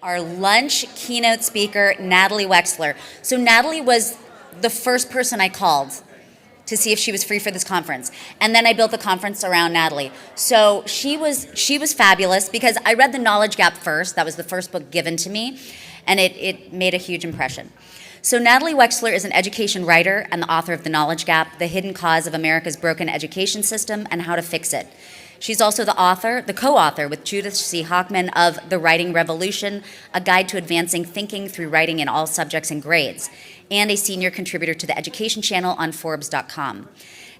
Our lunch keynote speaker, Natalie Wexler. So Natalie was the first person I called to see if she was free for this conference. And then I built the conference around Natalie. So she was fabulous because I read The Knowledge Gap first. That was the first book given to me, and it made a huge impression. So Natalie Wexler is an education writer and the author of The Knowledge Gap, The Hidden Cause of America's Broken Education System and How to Fix It. She's also the co-author with Judith C. Hochman of The Writing Revolution, a guide to advancing thinking through writing in all subjects and grades, and a senior contributor to the Education Channel on Forbes.com.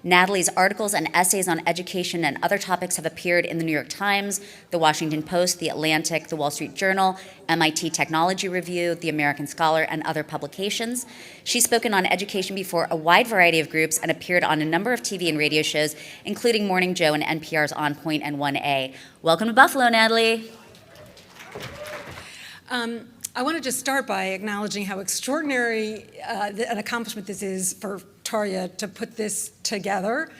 Natalie's articles and essays on education and other topics have appeared in the New York Times, the Washington Post, the Atlantic, the Wall Street Journal, MIT Technology Review, the American Scholar, and other publications. She's spoken on education before a wide variety of groups and appeared on a number of TV and radio shows, including Morning Joe and NPR's On Point and 1A. Welcome to Buffalo, Natalie. I want to just start by acknowledging how extraordinary an accomplishment this is for Tarja to put this together.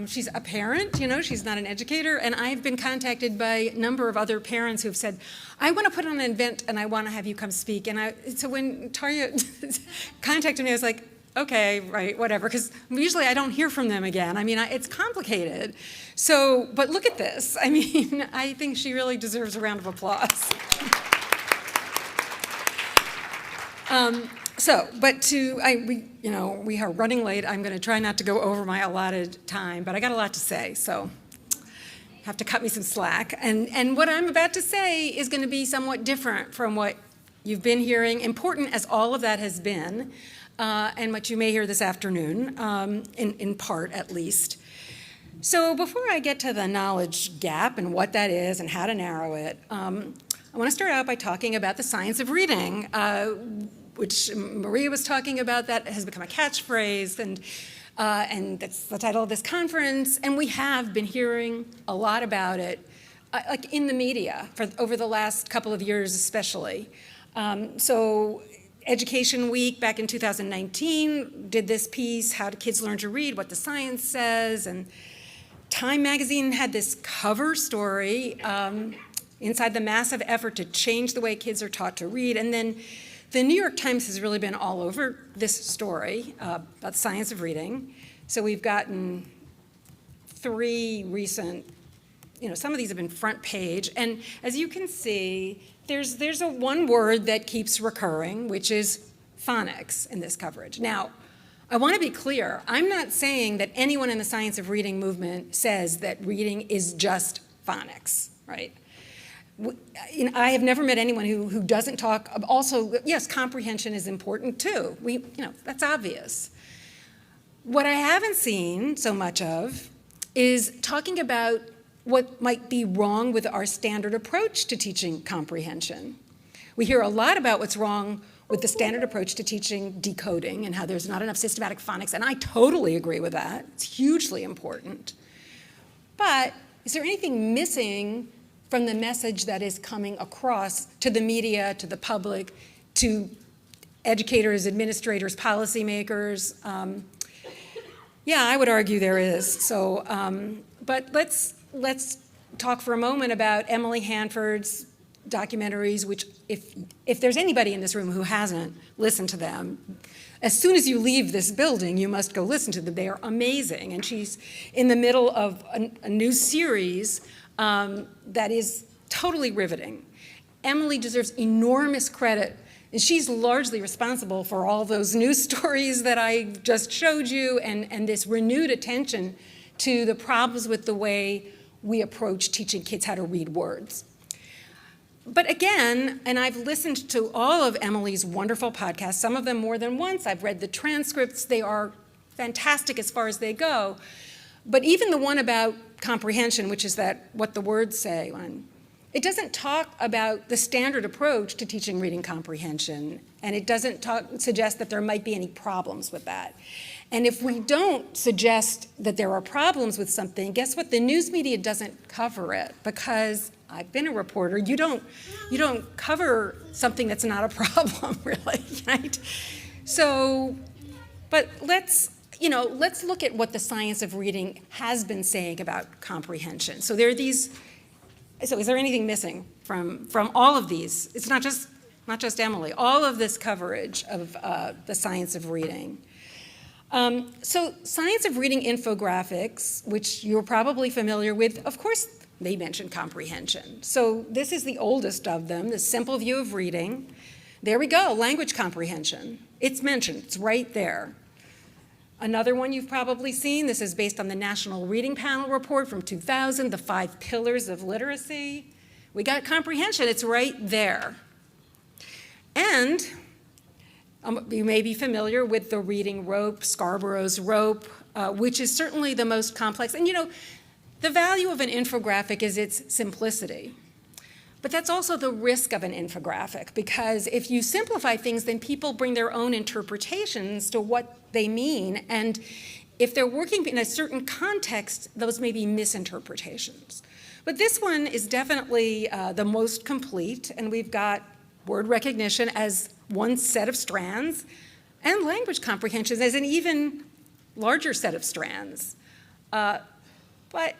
She's a parent, she's not an educator, and I've been contacted by a number of other parents who've said, I want to put on an event and I want to have you come speak. And so when Tarja contacted me, I was like, okay, right, whatever, because usually I don't hear from them again. I mean, it's complicated. So, but look at this. I mean, I think she really deserves a round of applause. We are running late. I'm going to try not to go over my allotted time, but I got a lot to say, so have to cut me some slack. And what I'm about to say is going to be somewhat different from what you've been hearing, important as all of that has been, and what you may hear this afternoon, in part at least. So before I get to the knowledge gap and what that is and how to narrow it, I want to start out by talking about the science of reading, which Maria was talking about. That has become a catchphrase, and that's the title of this conference. And we have been hearing a lot about it, like in the media, over the last couple of years especially. So Education Week back in 2019 did this piece, How Do Kids Learn to Read, What the Science Says, and Time magazine had this cover story inside the massive effort to change the way kids are taught to read. And then the New York Times has really been all over this story about the science of reading. So we've gotten 3 recent, some of these have been front page. And as you can see, there's a one word that keeps recurring, which is phonics in this coverage. Now, I want to be clear. I'm not saying that anyone in the science of reading movement says that reading is just phonics, right? I have never met anyone who doesn't talk. Also, yes, comprehension is important too. That's obvious. What I haven't seen so much of is talking about what might be wrong with our standard approach to teaching comprehension. We hear a lot about what's wrong with the standard approach to teaching decoding and how there's not enough systematic phonics, and I totally agree with that. It's hugely important. But is there anything missing from the message that is coming across to the media, to the public, to educators, administrators, policymakers? Yeah, I would argue there is. So, but let's talk for a moment about Emily Hanford's documentaries, which if there's anybody in this room who hasn't listened to them, as soon as you leave this building, you must go listen to them. They are amazing. And she's in the middle of a new series that is totally riveting. Emily deserves enormous credit, and she's largely responsible for all those news stories that I just showed you and this renewed attention to the problems with the way we approach teaching kids how to read words. But again, and I've listened to all of Emily's wonderful podcasts, some of them more than once. I've read the transcripts. They are fantastic as far as they go. But even the one about comprehension, which is that what the words say one, it doesn't talk about the standard approach to teaching reading comprehension, and it doesn't suggest that there might be any problems with that. And if we don't suggest that there are problems with something, guess what? The news media doesn't cover it, because I've been a reporter. You don't cover something that's not a problem, really, right? So, but let's look at what the science of reading has been saying about comprehension. So there are these So is there anything missing from all of these? It's not just Emily, all of this coverage of the science of reading. So science of reading infographics, which you're probably familiar with, of course, they mention comprehension. So this is the oldest of them, the simple view of reading. There we go, language comprehension. It's mentioned, it's right there. Another one you've probably seen, this is based on the National Reading Panel report from 2000, the 5 pillars of literacy. We got comprehension, it's right there. And you may be familiar with the reading rope, Scarborough's rope, which is certainly the most complex. And the value of an infographic is its simplicity. But that's also the risk of an infographic, because if you simplify things, then people bring their own interpretations to what they mean. And if they're working in a certain context, those may be misinterpretations. But this one is definitely the most complete, and we've got word recognition as one set of strands, and language comprehension as an even larger set of strands. But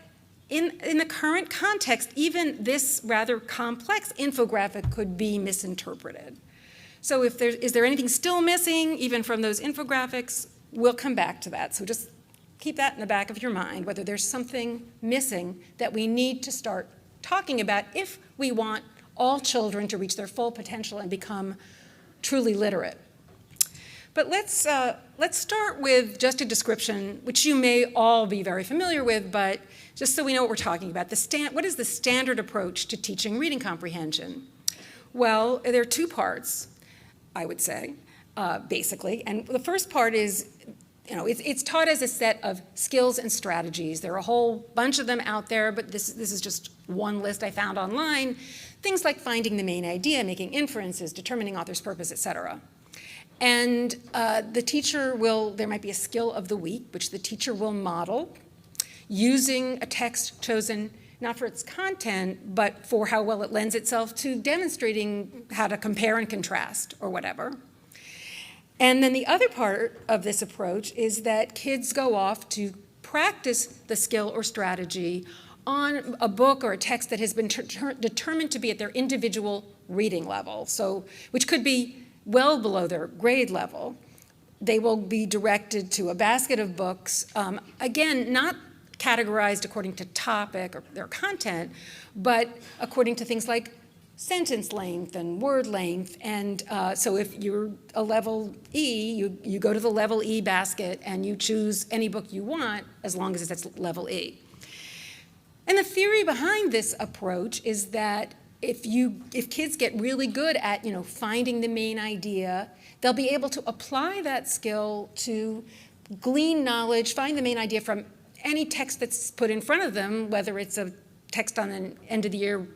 in the current context, even this rather complex infographic could be misinterpreted. So is there anything still missing, even from those infographics? We'll come back to that. So just keep that in the back of your mind, whether there's something missing that we need to start talking about if we want all children to reach their full potential and become truly literate. But let's start with just a description, which you may all be very familiar with, but just so we know what we're talking about. What is the standard approach to teaching reading comprehension? Well, there are 2 parts, I would say, basically. And the first part is, it's taught as a set of skills and strategies. There are a whole bunch of them out there, but this is just one list I found online. Things like finding the main idea, making inferences, determining author's purpose, etc. And the teacher there might be a skill of the week, which the teacher will model using a text chosen not for its content, but for how well it lends itself to demonstrating how to compare and contrast or whatever. And then the other part of this approach is that kids go off to practice the skill or strategy on a book or a text that has been determined to be at their individual reading level, which could be well below their grade level. They will be directed to a basket of books, again, not categorized according to topic or their content, but according to things like sentence length and word length. And so if you're a level E, you go to the level E basket and you choose any book you want as long as it's at level E. And the theory behind this approach is that if kids get really good at finding the main idea, they'll be able to apply that skill to glean knowledge, find the main idea from any text that's put in front of them, whether it's a text on an end of the year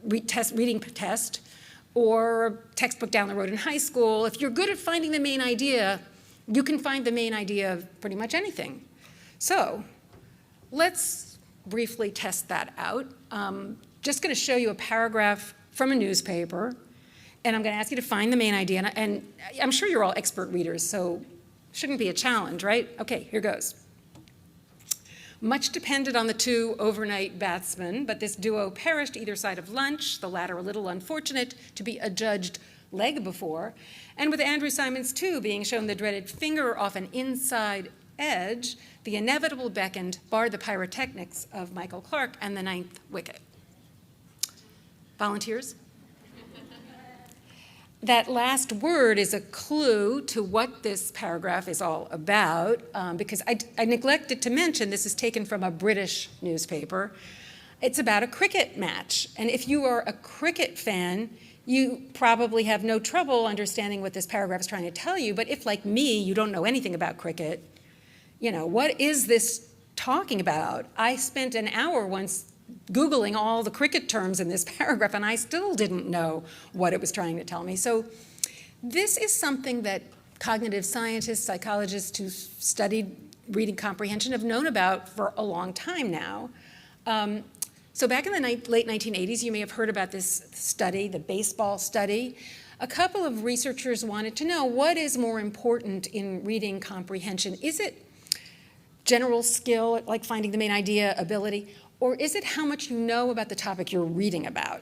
reading test or a textbook down the road in high school. If you're good at finding the main idea, you can find the main idea of pretty much anything. So let's briefly test that out. Just going to show you a paragraph from a newspaper, and I'm going to ask you to find the main idea. And I'm sure you're all expert readers, so shouldn't be a challenge, right? Okay, here goes. Much depended on the 2 overnight batsmen, but this duo perished either side of lunch, the latter a little unfortunate to be adjudged leg before, and with Andrew Symonds too being shown the dreaded finger off an inside edge, the inevitable beckoned barred the pyrotechnics of Michael Clarke and the 9th wicket. Volunteers? That last word is a clue to what this paragraph is all about, because I neglected to mention this is taken from a British newspaper. It's about a cricket match, and if you are a cricket fan, you probably have no trouble understanding what this paragraph is trying to tell you, but if, like me, you don't know anything about cricket, what is this talking about? I spent an hour once Googling all the cricket terms in this paragraph, and I still didn't know what it was trying to tell me. So this is something that cognitive scientists, psychologists who studied reading comprehension have known about for a long time now. So back in the late 1980s, you may have heard about this study, the baseball study. A couple of researchers wanted to know what is more important in reading comprehension. Is it general skill, like finding the main idea, ability, Or is it how much you know about the topic you're reading about?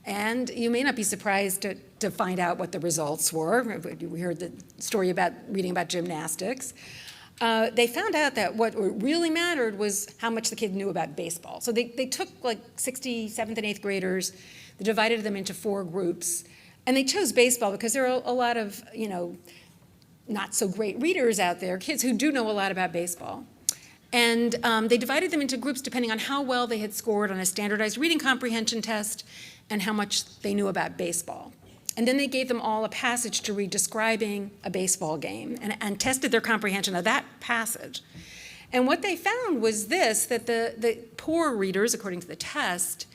And you may not be surprised to find out what the results were. We heard the story about reading about gymnastics. They found out that what really mattered was how much the kid knew about baseball. So they took like 60, 7th and 8th graders, they divided them into 4 groups, and they chose baseball because there are a lot of, not so great readers out there, kids who do know a lot about baseball. And they divided them into groups depending on how well they had scored on a standardized reading comprehension test and how much they knew about baseball. And then they gave them all a passage to read describing a baseball game and tested their comprehension of that passage. And what they found was this, that the poor readers, according to the test,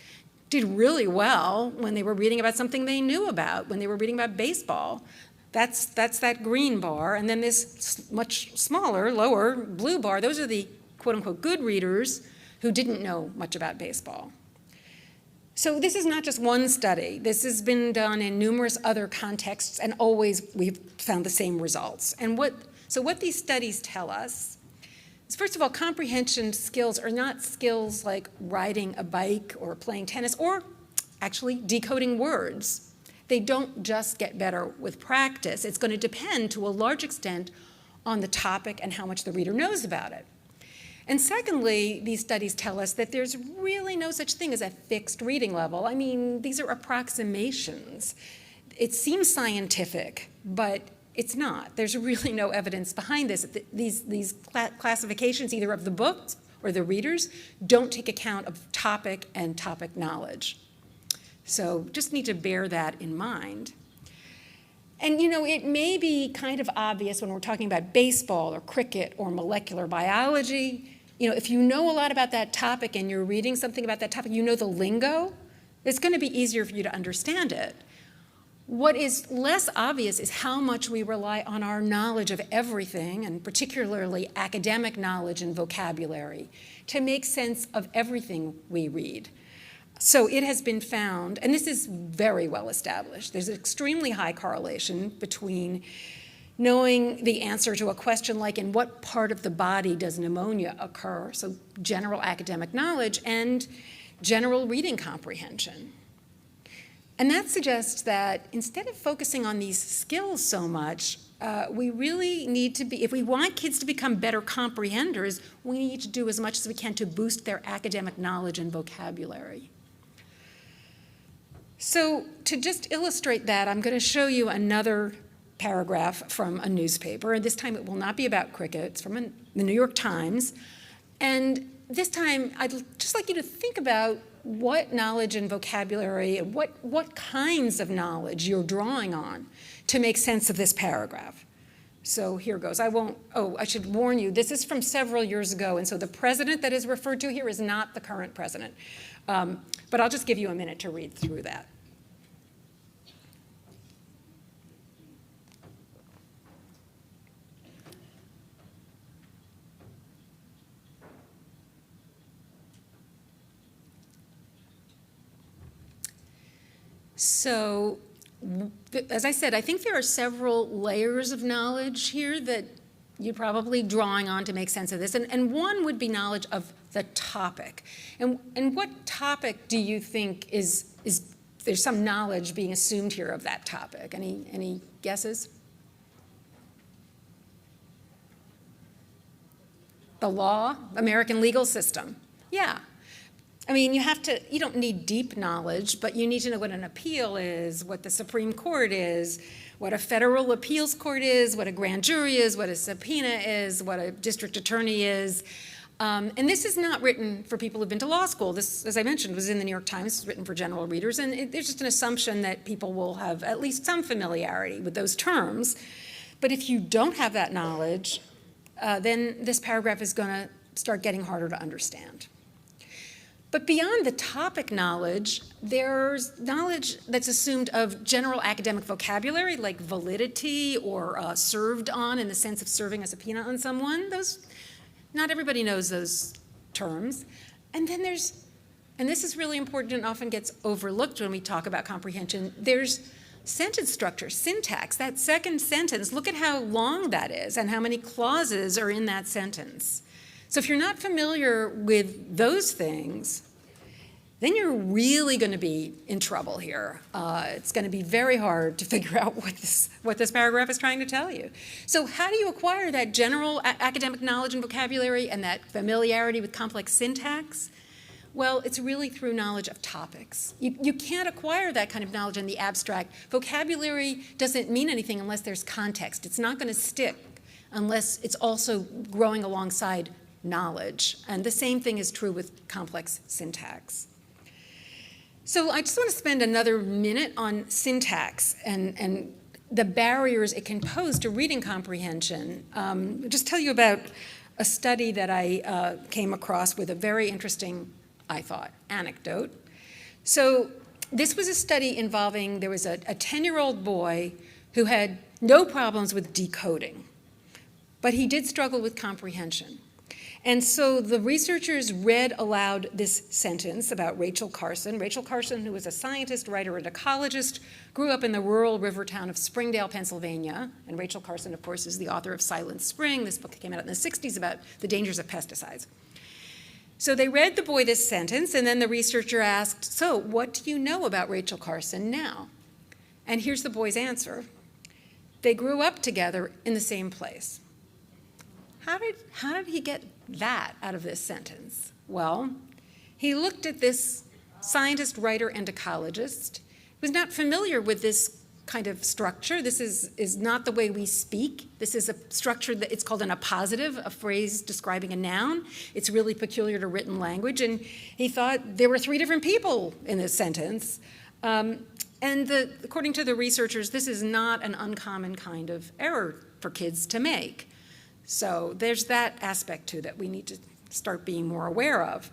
did really well when they were reading about something they knew about, when they were reading about baseball. That's that green bar. And then this much smaller, lower blue bar, those are the quote-unquote good readers who didn't know much about baseball. So this is not just one study. This has been done in numerous other contexts, and always we've found the same results. And what these studies tell us is, first of all, comprehension skills are not skills like riding a bike or playing tennis or actually decoding words. They don't just get better with practice. It's going to depend to a large extent on the topic and how much the reader knows about it. And secondly, these studies tell us that there's really no such thing as a fixed reading level. I mean, these are approximations. It seems scientific, but it's not. There's really no evidence behind this. These classifications, either of the books or the readers, don't take account of topic and topic knowledge. So just need to bear that in mind. And it may be kind of obvious when we're talking about baseball or cricket or molecular biology. If you know a lot about that topic and you're reading something about that topic, you know the lingo, it's going to be easier for you to understand it. What is less obvious is how much we rely on our knowledge of everything, and particularly academic knowledge and vocabulary, to make sense of everything we read. So it has been found, and this is very well established, there's an extremely high correlation between knowing the answer to a question like, in what part of the body does pneumonia occur, so general academic knowledge, and general reading comprehension. And that suggests that instead of focusing on these skills so much, we really need to be, if we want kids to become better comprehenders, we need to do as much as we can to boost their academic knowledge and vocabulary. So to just illustrate that, I'm going to show you another paragraph from a newspaper, and this time it will not be about cricket. It's from the New York Times. And this time, I'd just like you to think about what knowledge and vocabulary, and what kinds of knowledge you're drawing on to make sense of this paragraph. So here goes. I should warn you, this is from several years ago, and so the president that is referred to here is not the current president. But I'll just give you a minute to read through that. So, as I said, I think there are several layers of knowledge here that you're probably drawing on to make sense of this. And one would be knowledge of the topic. And what topic do you think is there's some knowledge being assumed here of that topic? Any guesses? The law, American legal system. Yeah. I mean, you don't need deep knowledge, but you need to know what an appeal is, what the Supreme Court is, what a federal appeals court is, what a grand jury is, what a subpoena is, what a district attorney is. And this is not written for people who've been to law school. This, as I mentioned, was in the New York Times. It's written for general readers, and there's just an assumption that people will have at least some familiarity with those terms. But if you don't have that knowledge, then this paragraph is going to start getting harder to understand. But beyond the topic knowledge, there's knowledge that's assumed of general academic vocabulary, like validity or served on in the sense of serving a subpoena on someone. Not everybody knows those terms. And then and this is really important and often gets overlooked when we talk about comprehension, there's sentence structure, syntax, that second sentence. Look at how long that is and how many clauses are in that sentence. So if you're not familiar with those things, then you're really going to be in trouble here. It's going to be very hard to figure out what this paragraph is trying to tell you. So how do you acquire that general academic knowledge and vocabulary and that familiarity with complex syntax? Well, it's really through knowledge of topics. You can't acquire that kind of knowledge in the abstract. Vocabulary doesn't mean anything unless there's context. It's not going to stick unless it's also growing alongside knowledge. And the same thing is true with complex syntax. So I just want to spend another minute on syntax and the barriers it can pose to reading comprehension. Just tell you about a study that I came across with a very interesting, I thought, anecdote. So this was a study involving, there was a 10-year-old boy who had no problems with decoding, but he did struggle with comprehension. And so the researchers read aloud this sentence about Rachel Carson. Rachel Carson, who was a scientist, writer, and ecologist, grew up in the rural river town of Springdale, Pennsylvania. And Rachel Carson, of course, is the author of Silent Spring. This book came out in the 60s about the dangers of pesticides. So they read the boy this sentence, and then the researcher asked, so what do you know about Rachel Carson now? And here's the boy's answer. They grew up together in the same place. How did he get that out of this sentence? Well, he looked at this scientist, writer, and ecologist, who was not familiar with this kind of structure. This is not the way we speak. This is a structure that it's called an appositive, a phrase describing a noun. It's really peculiar to written language. And he thought there were 3 different people in this sentence. According to the researchers, this is not an uncommon kind of error for kids to make. So there's that aspect too that we need to start being more aware of.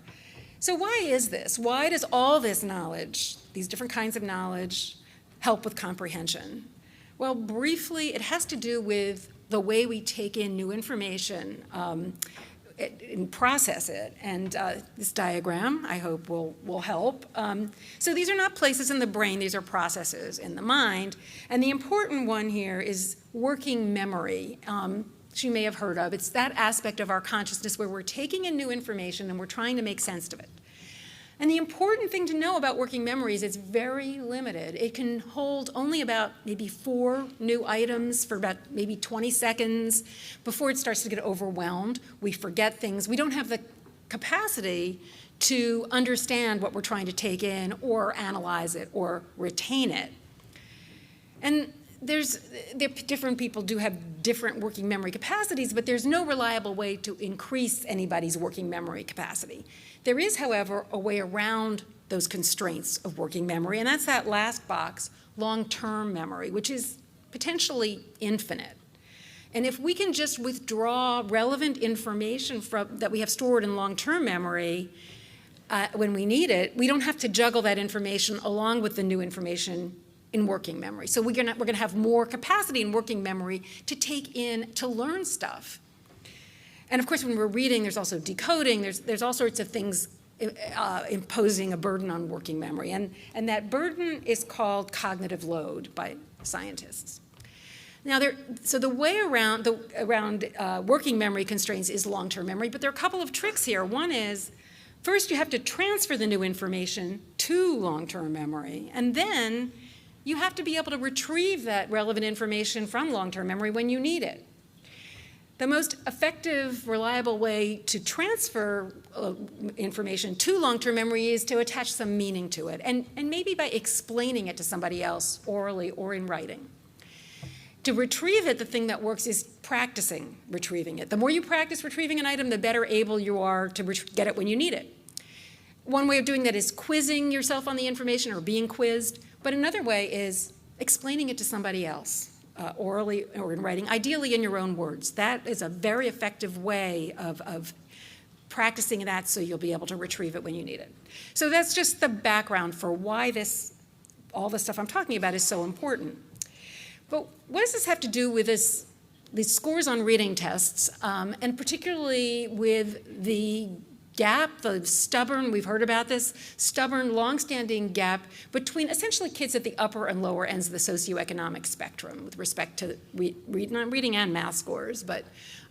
So why is this? Why does all this knowledge, these different kinds of knowledge, help with comprehension? Well, briefly, it has to do with the way we take in new information and process it. And this diagram, I hope, will help. So these are not places in the brain, these are processes in the mind. And the important one here is working memory. Which you may have heard of. It's that aspect of our consciousness where we're taking in new information and we're trying to make sense of it. And the important thing to know about working memory is it's very limited. It can hold only about maybe 4 new items for about maybe 20 seconds before it starts to get overwhelmed. We forget things. We don't have the capacity to understand what we're trying to take in or analyze it or retain it. And different people do have different working memory capacities, but there's no reliable way to increase anybody's working memory capacity. There is, however, a way around those constraints of working memory, and that's that last box, long-term memory, which is potentially infinite. And if we can just withdraw relevant information that we have stored in long-term memory when we need it, we don't have to juggle that information along with the new information in working memory. So we're gonna have more capacity in working memory to take in, to learn stuff. And of course, when we're reading, there's also decoding, there's all sorts of things imposing a burden on working memory. And that burden is called cognitive load by scientists. Now, so the way around working memory constraints is long-term memory, but there are a couple of tricks here. One is, first you have to transfer the new information to long-term memory, and then you have to be able to retrieve that relevant information from long-term memory when you need it. The most effective, reliable way to transfer information to long-term memory is to attach some meaning to it, and maybe by explaining it to somebody else orally or in writing. To retrieve it, the thing that works is practicing retrieving it. The more you practice retrieving an item, the better able you are to get it when you need it. One way of doing that is quizzing yourself on the information or being quizzed. But another way is explaining it to somebody else, orally or in writing, ideally in your own words. That is a very effective way of practicing that so you'll be able to retrieve it when you need it. So that's just the background for why all the stuff I'm talking about is so important. But what does this have to do with these scores on reading tests, and particularly with the gap, the stubborn, we've heard about this, stubborn, long-standing gap between essentially kids at the upper and lower ends of the socioeconomic spectrum with respect to reading and math scores, but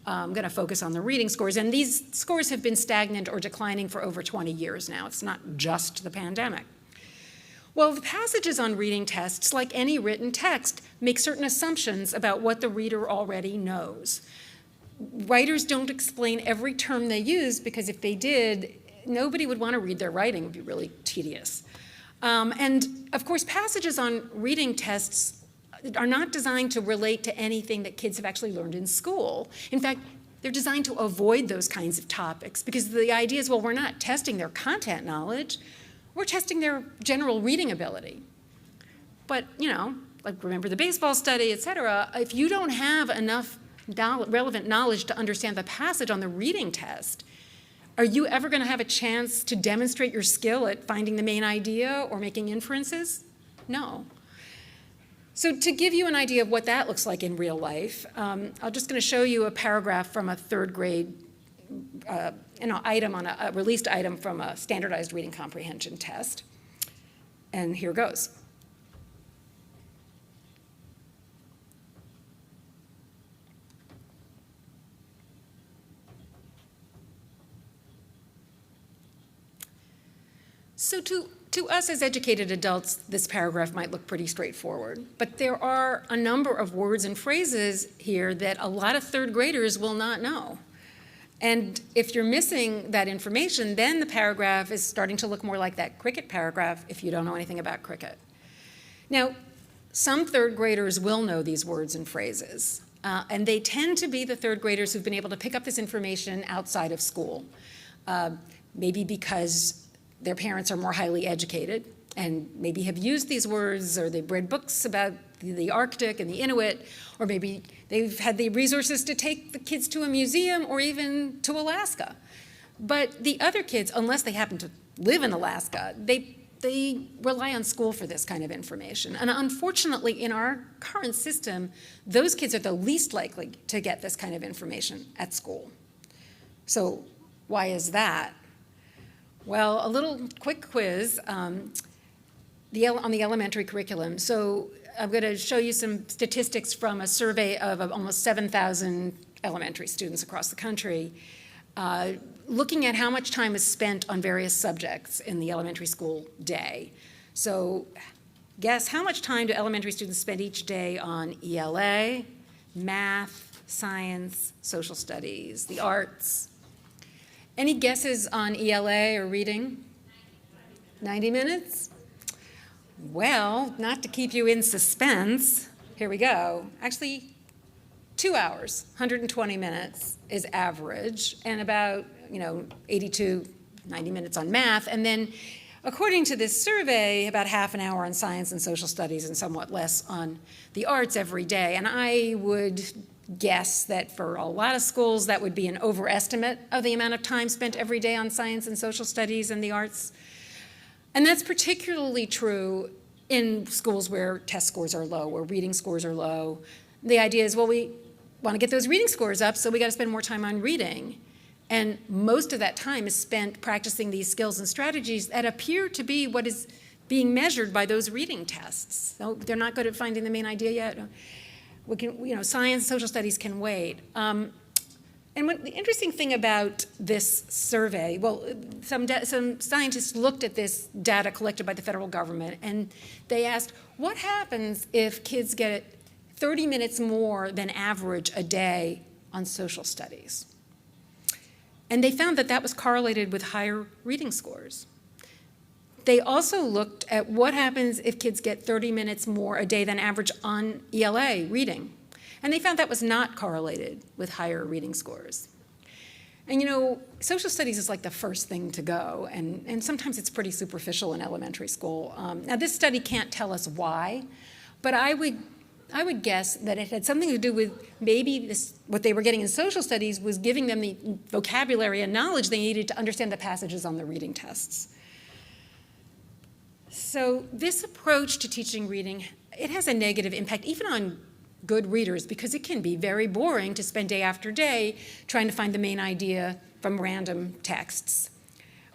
I'm going to focus on the reading scores. And these scores have been stagnant or declining for over 20 years now. It's not just the pandemic. Well, the passages on reading tests, like any written text, make certain assumptions about what the reader already knows. Writers don't explain every term they use, because if they did, nobody would want to read their writing. It would be really tedious. And of course, passages on reading tests are not designed to relate to anything that kids have actually learned in school. In fact, they're designed to avoid those kinds of topics, because the idea is, well, we're not testing their content knowledge, we're testing their general reading ability. But, like remember the baseball study, et cetera, if you don't have enough relevant knowledge to understand the passage on the reading test, are you ever going to have a chance to demonstrate your skill at finding the main idea or making inferences? No. So to give you an idea of what that looks like in real life, I'm just going to show you a paragraph from a third grade item on a released item from a standardized reading comprehension test. And here goes. So to us as educated adults, this paragraph might look pretty straightforward, but there are a number of words and phrases here that a lot of third graders will not know. And if you're missing that information, then the paragraph is starting to look more like that cricket paragraph if you don't know anything about cricket. Now, some third graders will know these words and phrases, and they tend to be the third graders who've been able to pick up this information outside of school, maybe because their parents are more highly educated and maybe have used these words, or they've read books about the Arctic and the Inuit, or maybe they've had the resources to take the kids to a museum or even to Alaska. But the other kids, unless they happen to live in Alaska, they rely on school for this kind of information. And unfortunately, in our current system, those kids are the least likely to get this kind of information at school. So why is that? Well, a little quick quiz on the elementary curriculum. So I'm going to show you some statistics from a survey of almost 7,000 elementary students across the country, looking at how much time is spent on various subjects in the elementary school day. So guess how much time do elementary students spend each day on ELA, math, science, social studies, the arts? Any guesses on ELA or reading? 90 minutes? Well, not to keep you in suspense, here we go. Actually, 2 hours, 120 minutes is average, and about 82, 90 minutes on math. And then, according to this survey, about half an hour on science and social studies and somewhat less on the arts every day. And I would guess that for a lot of schools, that would be an overestimate of the amount of time spent every day on science and social studies and the arts. And that's particularly true in schools where test scores are low, where reading scores are low. The idea is, well, we want to get those reading scores up, so we got to spend more time on reading. And most of that time is spent practicing these skills and strategies that appear to be what is being measured by those reading tests. So they're not good at finding the main idea yet. We can, science, social studies can wait. And the interesting thing about this survey, well, some scientists looked at this data collected by the federal government, and they asked, what happens if kids get 30 minutes more than average a day on social studies? And they found that that was correlated with higher reading scores. They also looked at what happens if kids get 30 minutes more a day than average on ELA reading. And they found that was not correlated with higher reading scores. And social studies is like the first thing to go, and sometimes it's pretty superficial in elementary school. Now this study can't tell us why, but I would guess that it had something to do with maybe what they were getting in social studies was giving them the vocabulary and knowledge they needed to understand the passages on the reading tests. So this approach to teaching reading, it has a negative impact even on good readers, because it can be very boring to spend day after day trying to find the main idea from random texts.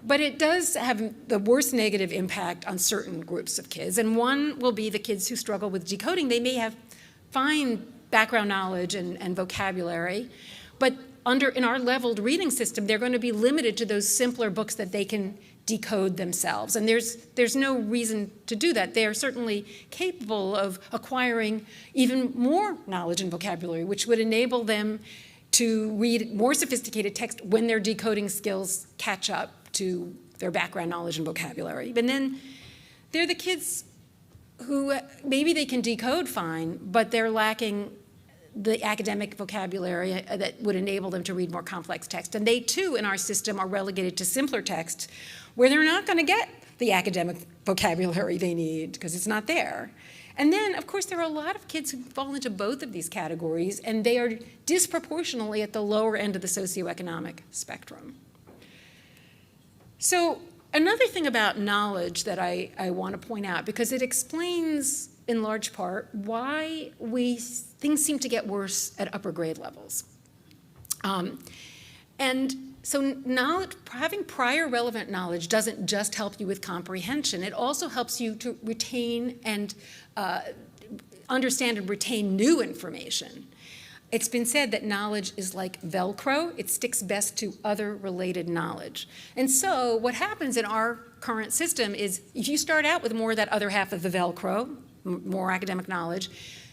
But it does have the worst negative impact on certain groups of kids, and one will be the kids who struggle with decoding. They may have fine background knowledge and vocabulary, But in our leveled reading system, they're going to be limited to those simpler books that they can decode themselves. And there's no reason to do that. They are certainly capable of acquiring even more knowledge and vocabulary, which would enable them to read more sophisticated text when their decoding skills catch up to their background knowledge and vocabulary. But then they're the kids who maybe they can decode fine, but they're lacking the academic vocabulary that would enable them to read more complex text. And they, too, in our system, are relegated to simpler text where they're not going to get the academic vocabulary they need because it's not there. And then, of course, there are a lot of kids who fall into both of these categories, and they are disproportionately at the lower end of the socioeconomic spectrum. So another thing about knowledge that I want to point out, because it explains in large part why things seem to get worse at upper grade levels. And so having prior relevant knowledge doesn't just help you with comprehension. It also helps you to retain and understand and retain new information. It's been said that knowledge is like Velcro. It sticks best to other related knowledge. And so what happens in our current system is if you start out with more of that other half of the Velcro, more academic knowledge,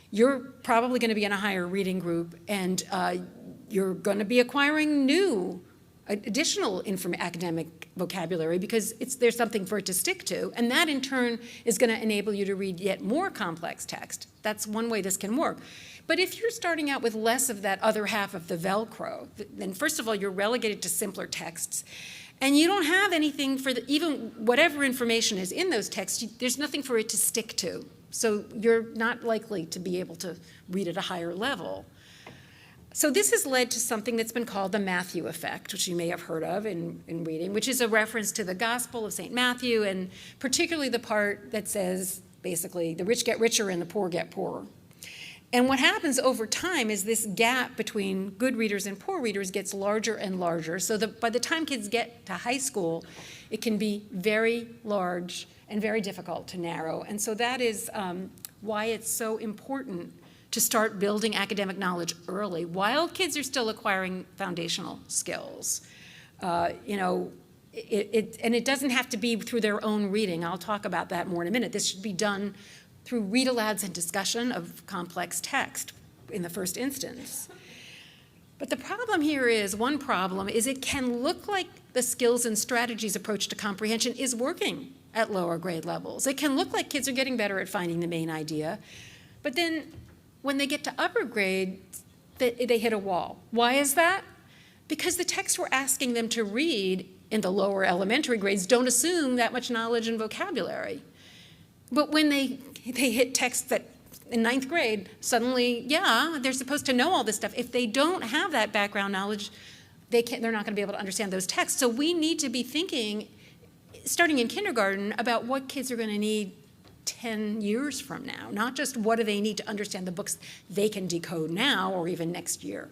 you're probably going to be in a higher reading group, and you're going to be acquiring new, additional academic vocabulary because there's something for it to stick to, and that in turn is going to enable you to read yet more complex text. That's one way this can work. But if you're starting out with less of that other half of the Velcro, then first of all, you're relegated to simpler texts, and you don't have anything for even whatever information is in those texts, there's nothing for it to stick to. So you're not likely to be able to read at a higher level. So this has led to something that's been called the Matthew effect, which you may have heard of in reading, which is a reference to the Gospel of St. Matthew, and particularly the part that says, basically, the rich get richer and the poor get poorer. And what happens over time is this gap between good readers and poor readers gets larger and larger, so that by the time kids get to high school, it can be very large and very difficult to narrow. And so that is why it's so important to start building academic knowledge early while kids are still acquiring foundational skills. And it doesn't have to be through their own reading. I'll talk about that more in a minute. This should be done through read-alouds and discussion of complex text in the first instance. But the problem here is, one problem is it can look like the skills and strategies approach to comprehension is working at lower grade levels. It can look like kids are getting better at finding the main idea, but then when they get to upper grade, they hit a wall. Why is that? Because the texts we're asking them to read in the lower elementary grades don't assume that much knowledge and vocabulary. But when they hit texts that in ninth grade, suddenly, yeah, they're supposed to know all this stuff. If they don't have that background knowledge, they're not going to be able to understand those texts. So we need to be thinking, starting in kindergarten, about what kids are going to need 10 years from now, not just what do they need to understand the books they can decode now or even next year.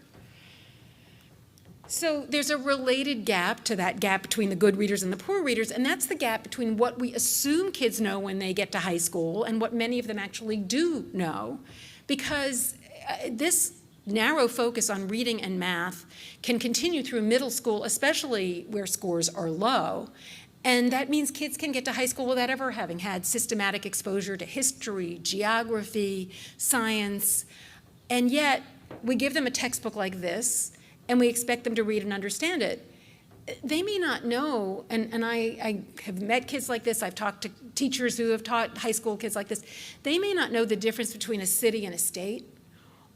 So there's a related gap to that gap between the good readers and the poor readers, and that's the gap between what we assume kids know when they get to high school and what many of them actually do know, because this narrow focus on reading and math can continue through middle school, especially where scores are low. And that means kids can get to high school without ever having had systematic exposure to history, geography, science, and yet we give them a textbook like this, and we expect them to read and understand it. They may not know, and I have met kids like this, I've talked to teachers who have taught high school kids like this, they may not know the difference between a city and a state,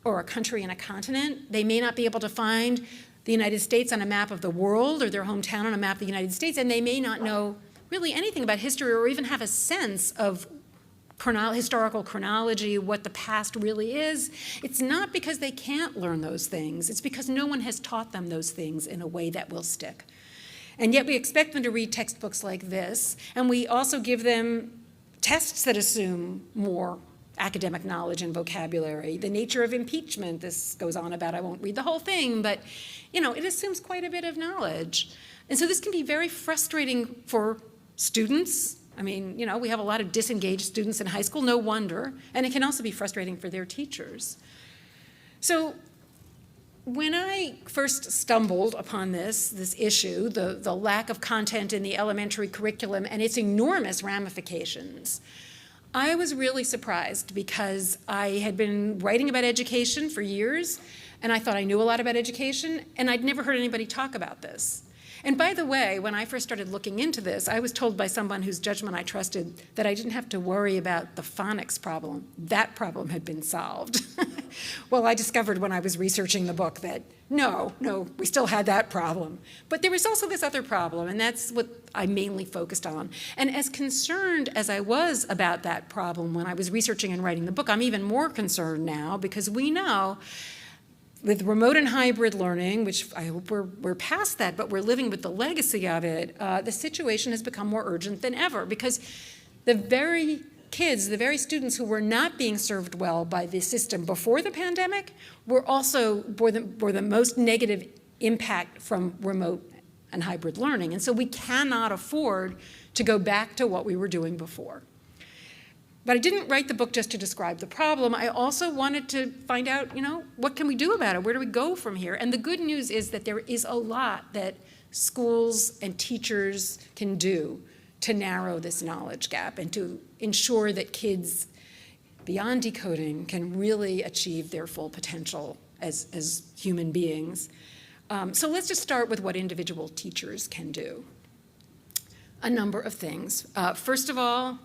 or a country and a continent. They may not be able to find the United States on a map of the world or their hometown on a map of the United States, and they may not know really anything about history or even have a sense of historical chronology, what the past really is. It's not because they can't learn those things. It's because no one has taught them those things in a way that will stick. And yet we expect them to read textbooks like this, and we also give them tests that assume more academic knowledge and vocabulary. The nature of impeachment, this goes on about, I won't read the whole thing, but it assumes quite a bit of knowledge. And so this can be very frustrating for students. I mean, we have a lot of disengaged students in high school, no wonder. And it can also be frustrating for their teachers. So when I first stumbled upon this issue, the lack of content in the elementary curriculum and its enormous ramifications, I was really surprised because I had been writing about education for years, and I thought I knew a lot about education, and I'd never heard anybody talk about this. And by the way, when I first started looking into this, I was told by someone whose judgment I trusted that I didn't have to worry about the phonics problem. That problem had been solved. Well, I discovered when I was researching the book that no, we still had that problem. But there was also this other problem, and that's what I mainly focused on. And as concerned as I was about that problem when I was researching and writing the book, I'm even more concerned now because we know with remote and hybrid learning, which I hope we're past that, but we're living with the legacy of it, the situation has become more urgent than ever because the very kids, the very students who were not being served well by the system before the pandemic were also bore the most negative impact from remote and hybrid learning. And so we cannot afford to go back to what we were doing before. But I didn't write the book just to describe the problem. I also wanted to find out, what can we do about it? Where do we go from here? And the good news is that there is a lot that schools and teachers can do to narrow this knowledge gap and to ensure that kids, beyond decoding, can really achieve their full potential as human beings. So let's just start with what individual teachers can do. A number of things. First of all,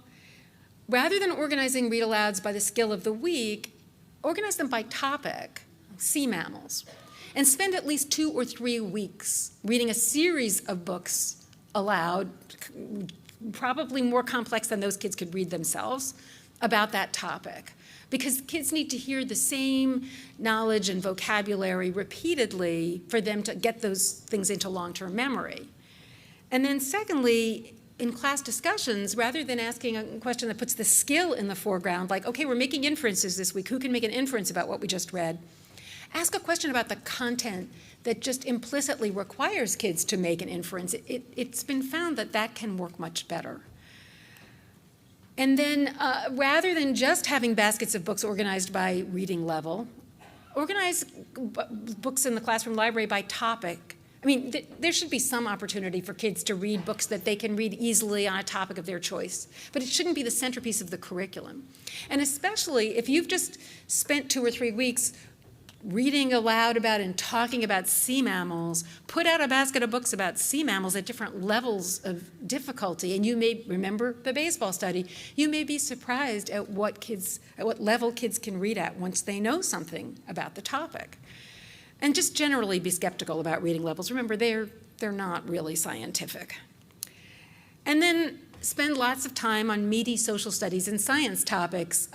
rather than organizing read-alouds by the skill of the week, organize them by topic, sea mammals, and spend at least 2 or 3 weeks reading a series of books aloud, probably more complex than those kids could read themselves, about that topic. Because kids need to hear the same knowledge and vocabulary repeatedly for them to get those things into long-term memory. And then secondly, in class discussions, rather than asking a question that puts the skill in the foreground, like, okay, we're making inferences this week, who can make an inference about what we just read? Ask a question about the content that just implicitly requires kids to make an inference. It's been found that that can work much better. And then rather than just having baskets of books organized by reading level, organize books in the classroom library by topic. I mean, there should be some opportunity for kids to read books that they can read easily on a topic of their choice, but it shouldn't be the centerpiece of the curriculum. And especially if you've just spent 2 or 3 weeks reading aloud about and talking about sea mammals, put out a basket of books about sea mammals at different levels of difficulty, and you may remember the baseball study, you may be surprised at what level kids can read at once they know something about the topic. And just generally be skeptical about reading levels. Remember, they're not really scientific. And then spend lots of time on meaty social studies and science topics.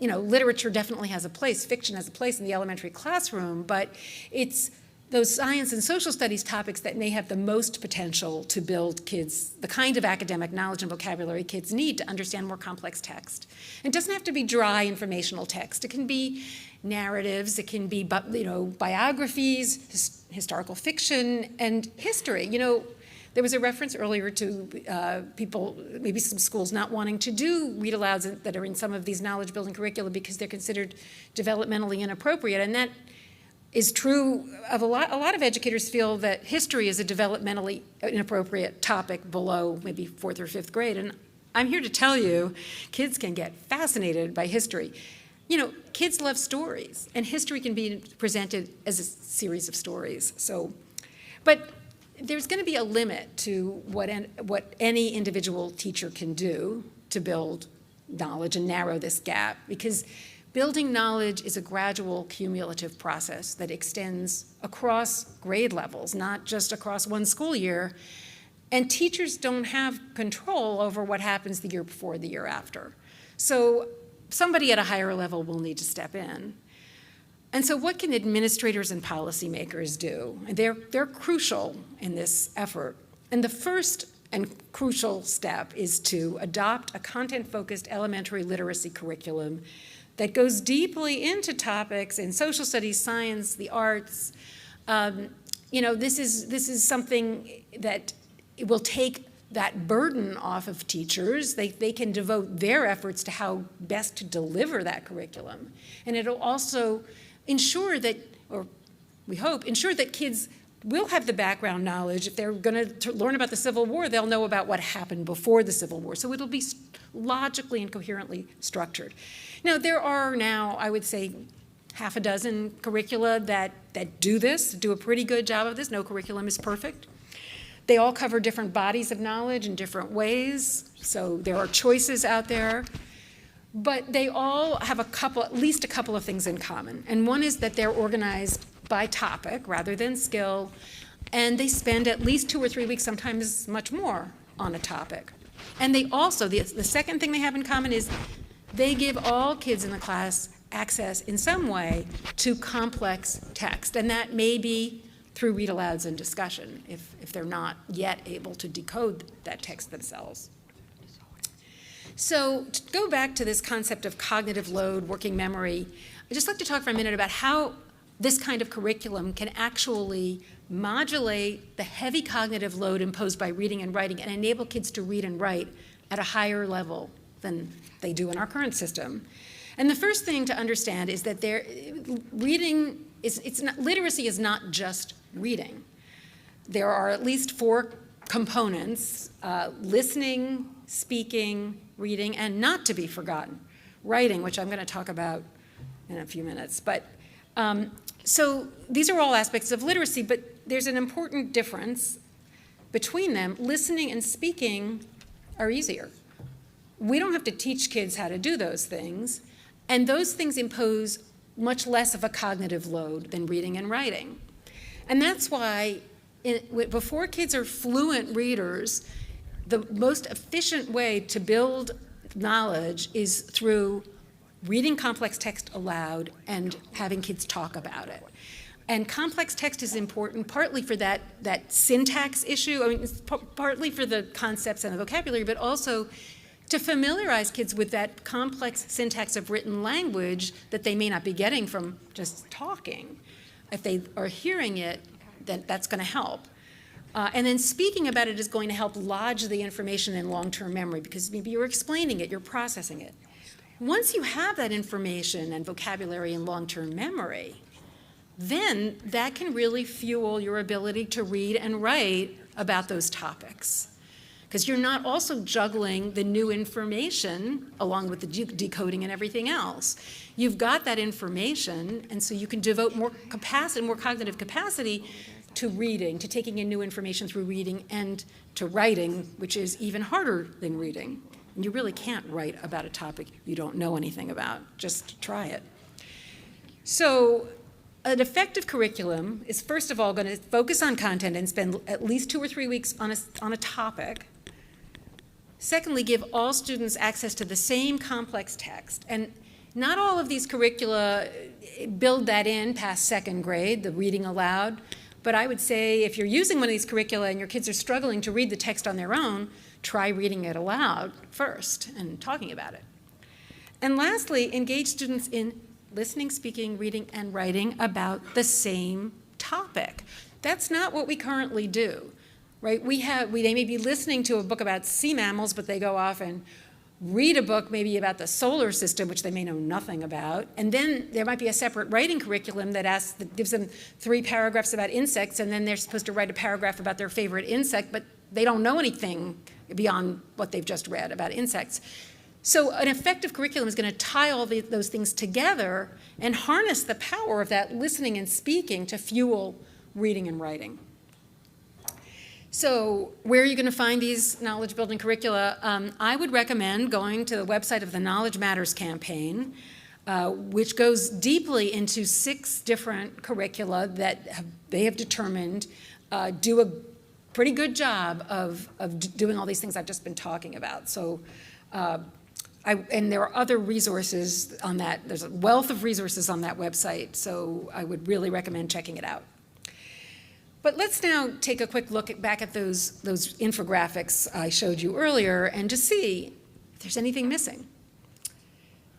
Literature definitely has a place, fiction has a place in the elementary classroom, but it's those science and social studies topics that may have the most potential to build kids the kind of academic knowledge and vocabulary kids need to understand more complex text. It doesn't have to be dry informational text. It can be narratives, it can be biographies, historical fiction, and history. There was a reference earlier to people, maybe some schools not wanting to do read-alouds that are in some of these knowledge-building curricula because they're considered developmentally inappropriate, and that is true of a lot of educators feel that history is a developmentally inappropriate topic below maybe 4th or 5th grade, and I'm here to tell you, kids can get fascinated by history. Kids love stories, and history can be presented as a series of stories. But there's going to be a limit to what any individual teacher can do to build knowledge and narrow this gap, because building knowledge is a gradual, cumulative process that extends across grade levels, not just across one school year. And teachers don't have control over what happens the year before, the year after. So somebody at a higher level will need to step in. And so what can administrators and policymakers do? They're crucial in this effort. And the first and crucial step is to adopt a content-focused elementary literacy curriculum that goes deeply into topics in social studies, science, the arts. This is something that it will take that burden off of teachers. They can devote their efforts to how best to deliver that curriculum. And it'll also ensure that, or we hope, ensure that kids will have the background knowledge. If they're going to learn about the Civil War, they'll know about what happened before the Civil War. So it'll be logically and coherently structured. Now, there are now, I would say, half a dozen curricula that do this, do a pretty good job of this. No curriculum is perfect. They all cover different bodies of knowledge in different ways, so there are choices out there. But they all have at least a couple of things in common. And one is that they're organized by topic rather than skill, and they spend at least 2 or 3 weeks, sometimes much more, on a topic. And they also, the second thing they have in common is they give all kids in the class access in some way to complex text, and that may be through read-alouds and discussion if they're not yet able to decode that text themselves. So to go back to this concept of cognitive load, working memory, I'd just like to talk for a minute about how this kind of curriculum can actually modulate the heavy cognitive load imposed by reading and writing and enable kids to read and write at a higher level than they do in our current system. And the first thing to understand is that literacy is not just reading. There are at least 4 components: listening, speaking, reading, and not to be forgotten, writing, which I'm going to talk about in a few minutes. But so these are all aspects of literacy, but there's an important difference between them. Listening and speaking are easier. We don't have to teach kids how to do those things, and those things impose much less of a cognitive load than reading and writing. And that's why before kids are fluent readers, the most efficient way to build knowledge is through reading complex text aloud and having kids talk about it. And complex text is important partly for that syntax issue. I mean, it's partly for the concepts and the vocabulary, but also to familiarize kids with that complex syntax of written language that they may not be getting from just talking. If they are hearing it, then that's going to help. And then speaking about it is going to help lodge the information in long-term memory because maybe you're explaining it, you're processing it. Once you have that information and vocabulary in long-term memory, then that can really fuel your ability to read and write about those topics. Because you're not also juggling the new information along with the decoding and everything else. You've got that information, and so you can devote more capacity, more cognitive capacity to reading, to taking in new information through reading, and to writing, which is even harder than reading. And you really can't write about a topic you don't know anything about. Just try it. So an effective curriculum is first of all going to focus on content and spend at least 2 or 3 weeks on a topic. Secondly, give all students access to the same complex text. And not all of these curricula build that in past 2nd grade, the reading aloud. But I would say if you're using one of these curricula and your kids are struggling to read the text on their own, try reading it aloud first and talking about it. And lastly, engage students in listening, speaking, reading, and writing about the same topic. That's not what we currently do, right? They may be listening to a book about sea mammals, but they go off and read a book maybe about the solar system, which they may know nothing about, and then there might be a separate writing curriculum that gives them 3 paragraphs about insects, and then they're supposed to write a paragraph about their favorite insect, but they don't know anything beyond what they've just read about insects. So an effective curriculum is going to tie all those things together and harness the power of that listening and speaking to fuel reading and writing. So where are you going to find these knowledge building curricula? I would recommend going to the website of the Knowledge Matters campaign, which goes deeply into 6 different curricula that they have determined do a pretty good job of doing all these things I've just been talking about. So, and there are other resources on that. There's a wealth of resources on that website, so I would really recommend checking it out. But let's now take a quick look back at those infographics I showed you earlier and just see if there's anything missing.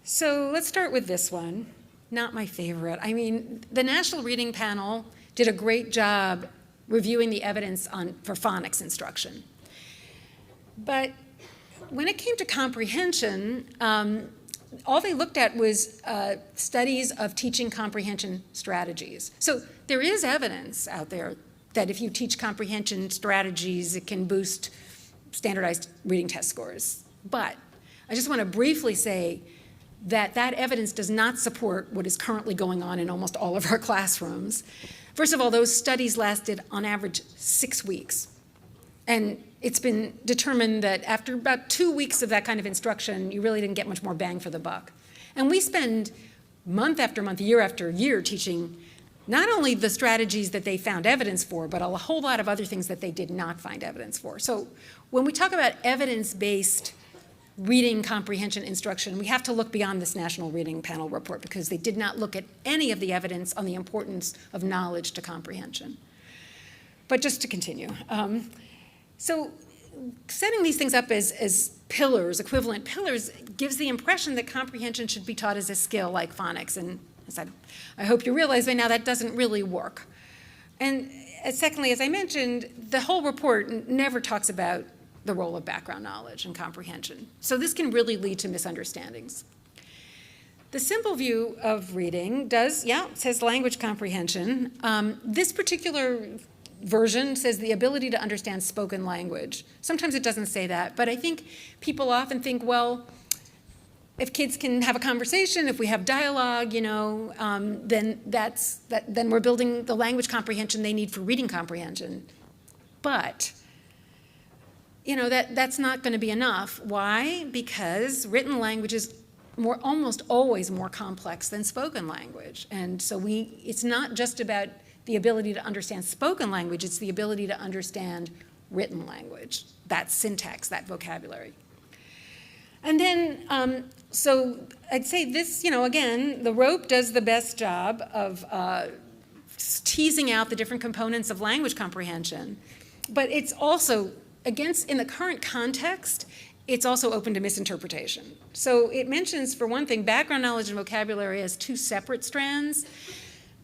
So let's start with this one. Not my favorite. I mean, the National Reading Panel did a great job reviewing the evidence for phonics instruction. But when it came to comprehension, all they looked at was studies of teaching comprehension strategies. So there is evidence out there that if you teach comprehension strategies, it can boost standardized reading test scores. But I just want to briefly say that that evidence does not support what is currently going on in almost all of our classrooms. First of all, those studies lasted on average 6 weeks. And it's been determined that after about 2 weeks of that kind of instruction, you really didn't get much more bang for the buck. And we spend month after month, year after year teaching not only the strategies that they found evidence for, but a whole lot of other things that they did not find evidence for. So when we talk about evidence-based reading comprehension instruction, we have to look beyond this National Reading Panel report because they did not look at any of the evidence on the importance of knowledge to comprehension. But just to continue. So setting these things up as pillars, equivalent pillars, gives the impression that comprehension should be taught as a skill like phonics. And as I hope you realize by now that doesn't really work. And secondly, as I mentioned, the whole report never talks about the role of background knowledge and comprehension. So this can really lead to misunderstandings. The simple view of reading says language comprehension. This particular version says the ability to understand spoken language. Sometimes it doesn't say that, but I think people often think, well, if kids can have a conversation, if we have dialogue, then then we're building the language comprehension they need for reading comprehension. But that's not going to be enough. Why? Because written language is almost always more complex than spoken language. And so it's not just about the ability to understand spoken language, it's the ability to understand written language, that syntax, that vocabulary. And then, so I'd say this, again, the rope does the best job of teasing out the different components of language comprehension, but it's also, in the current context, it's also open to misinterpretation. So it mentions, for one thing, background knowledge and vocabulary as two separate strands,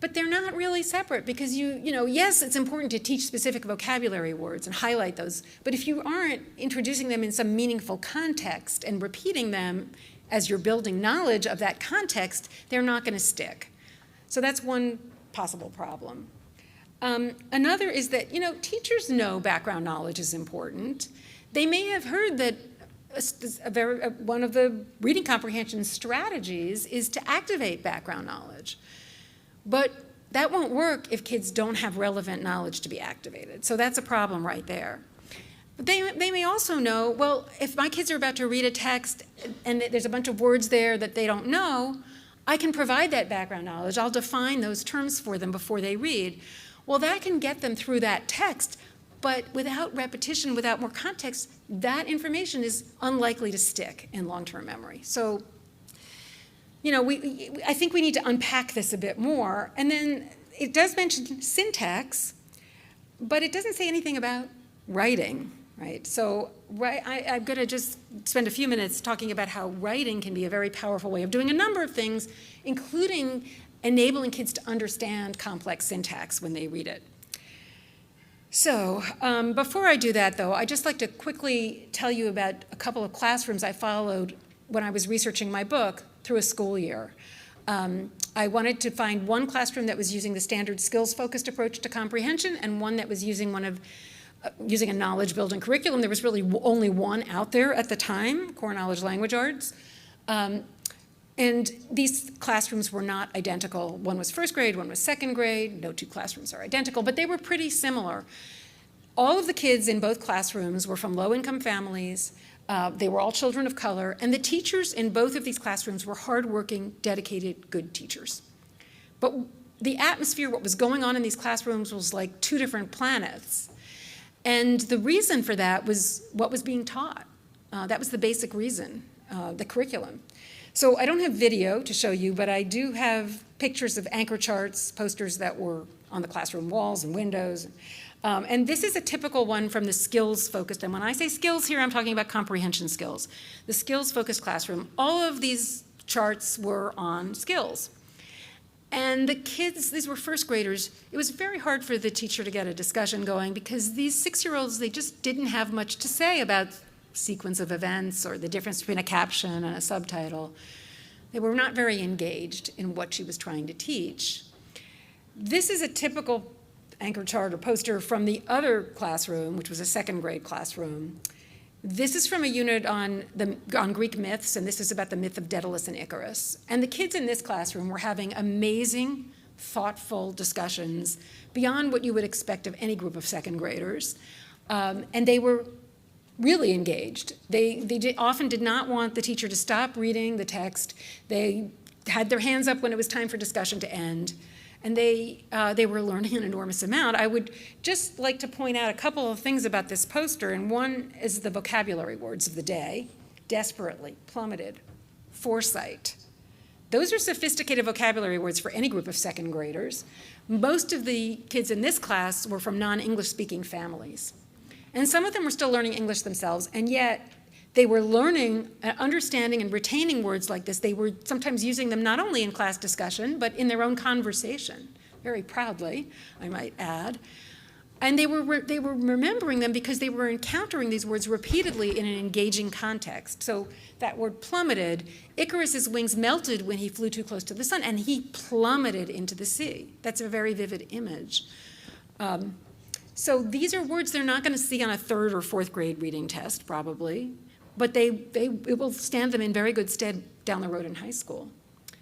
but they're not really separate because yes, it's important to teach specific vocabulary words and highlight those, but if you aren't introducing them in some meaningful context and repeating them as you're building knowledge of that context, they're not going to stick. So that's one possible problem. Another is that, teachers know background knowledge is important. They may have heard that one of the reading comprehension strategies is to activate background knowledge. But that won't work if kids don't have relevant knowledge to be activated. So that's a problem right there. But they may also know, well, if my kids are about to read a text and there's a bunch of words there that they don't know, I can provide that background knowledge. I'll define those terms for them before they read. Well, that can get them through that text, but without repetition, without more context, that information is unlikely to stick in long-term memory. So I think we need to unpack this a bit more. And then it does mention syntax, but it doesn't say anything about writing, right? So I'm going to just spend a few minutes talking about how writing can be a very powerful way of doing a number of things, including enabling kids to understand complex syntax when they read it. So before I do that, though, I'd just like to quickly tell you about a couple of classrooms I followed when I was researching my book through a school year. I wanted to find one classroom that was using the standard skills-focused approach to comprehension and one that was using a knowledge-building curriculum. There was really only one out there at the time, Core Knowledge Language Arts. And these classrooms were not identical. One was first grade, one was second grade. No two classrooms are identical, but they were pretty similar. All of the kids in both classrooms were from low-income families. They were all children of color, and the teachers in both of these classrooms were hardworking, dedicated, good teachers. But the atmosphere, what was going on in these classrooms was like two different planets. And the reason for that was what was being taught. That was the basic reason, the curriculum. So I don't have video to show you, but I do have pictures of anchor charts, posters that were on the classroom walls and windows. And this is a typical one from the skills-focused, and when I say skills here, I'm talking about comprehension skills. The skills-focused classroom, all of these charts were on skills. And the kids, these were first graders, it was very hard for the teacher to get a discussion going because these 6-year-olds, they just didn't have much to say about sequence of events or the difference between a caption and a subtitle. They were not very engaged in what she was trying to teach. This is a typical anchor chart or poster from the other classroom, which was a second grade classroom. This is from a unit on Greek myths, and this is about the myth of Daedalus and Icarus. And the kids in this classroom were having amazing, thoughtful discussions beyond what you would expect of any group of second graders. And they were really engaged. They often did not want the teacher to stop reading the text. They had their hands up when it was time for discussion to end. And they were learning an enormous amount. I would just like to point out a couple of things about this poster, and one is the vocabulary words of the day: desperately, plummeted, foresight. Those are sophisticated vocabulary words for any group of second graders. Most of the kids in this class were from non-English speaking families. And some of them were still learning English themselves, and yet they were learning, understanding, and retaining words like this. They were sometimes using them not only in class discussion, but in their own conversation, very proudly, I might add. And they were remembering them because they were encountering these words repeatedly in an engaging context. So that word plummeted, Icarus's wings melted when he flew too close to the sun, and he plummeted into the sea. That's a very vivid image. So these are words they're not going to see on a third or fourth grade reading test, probably, but it will stand them in very good stead down the road in high school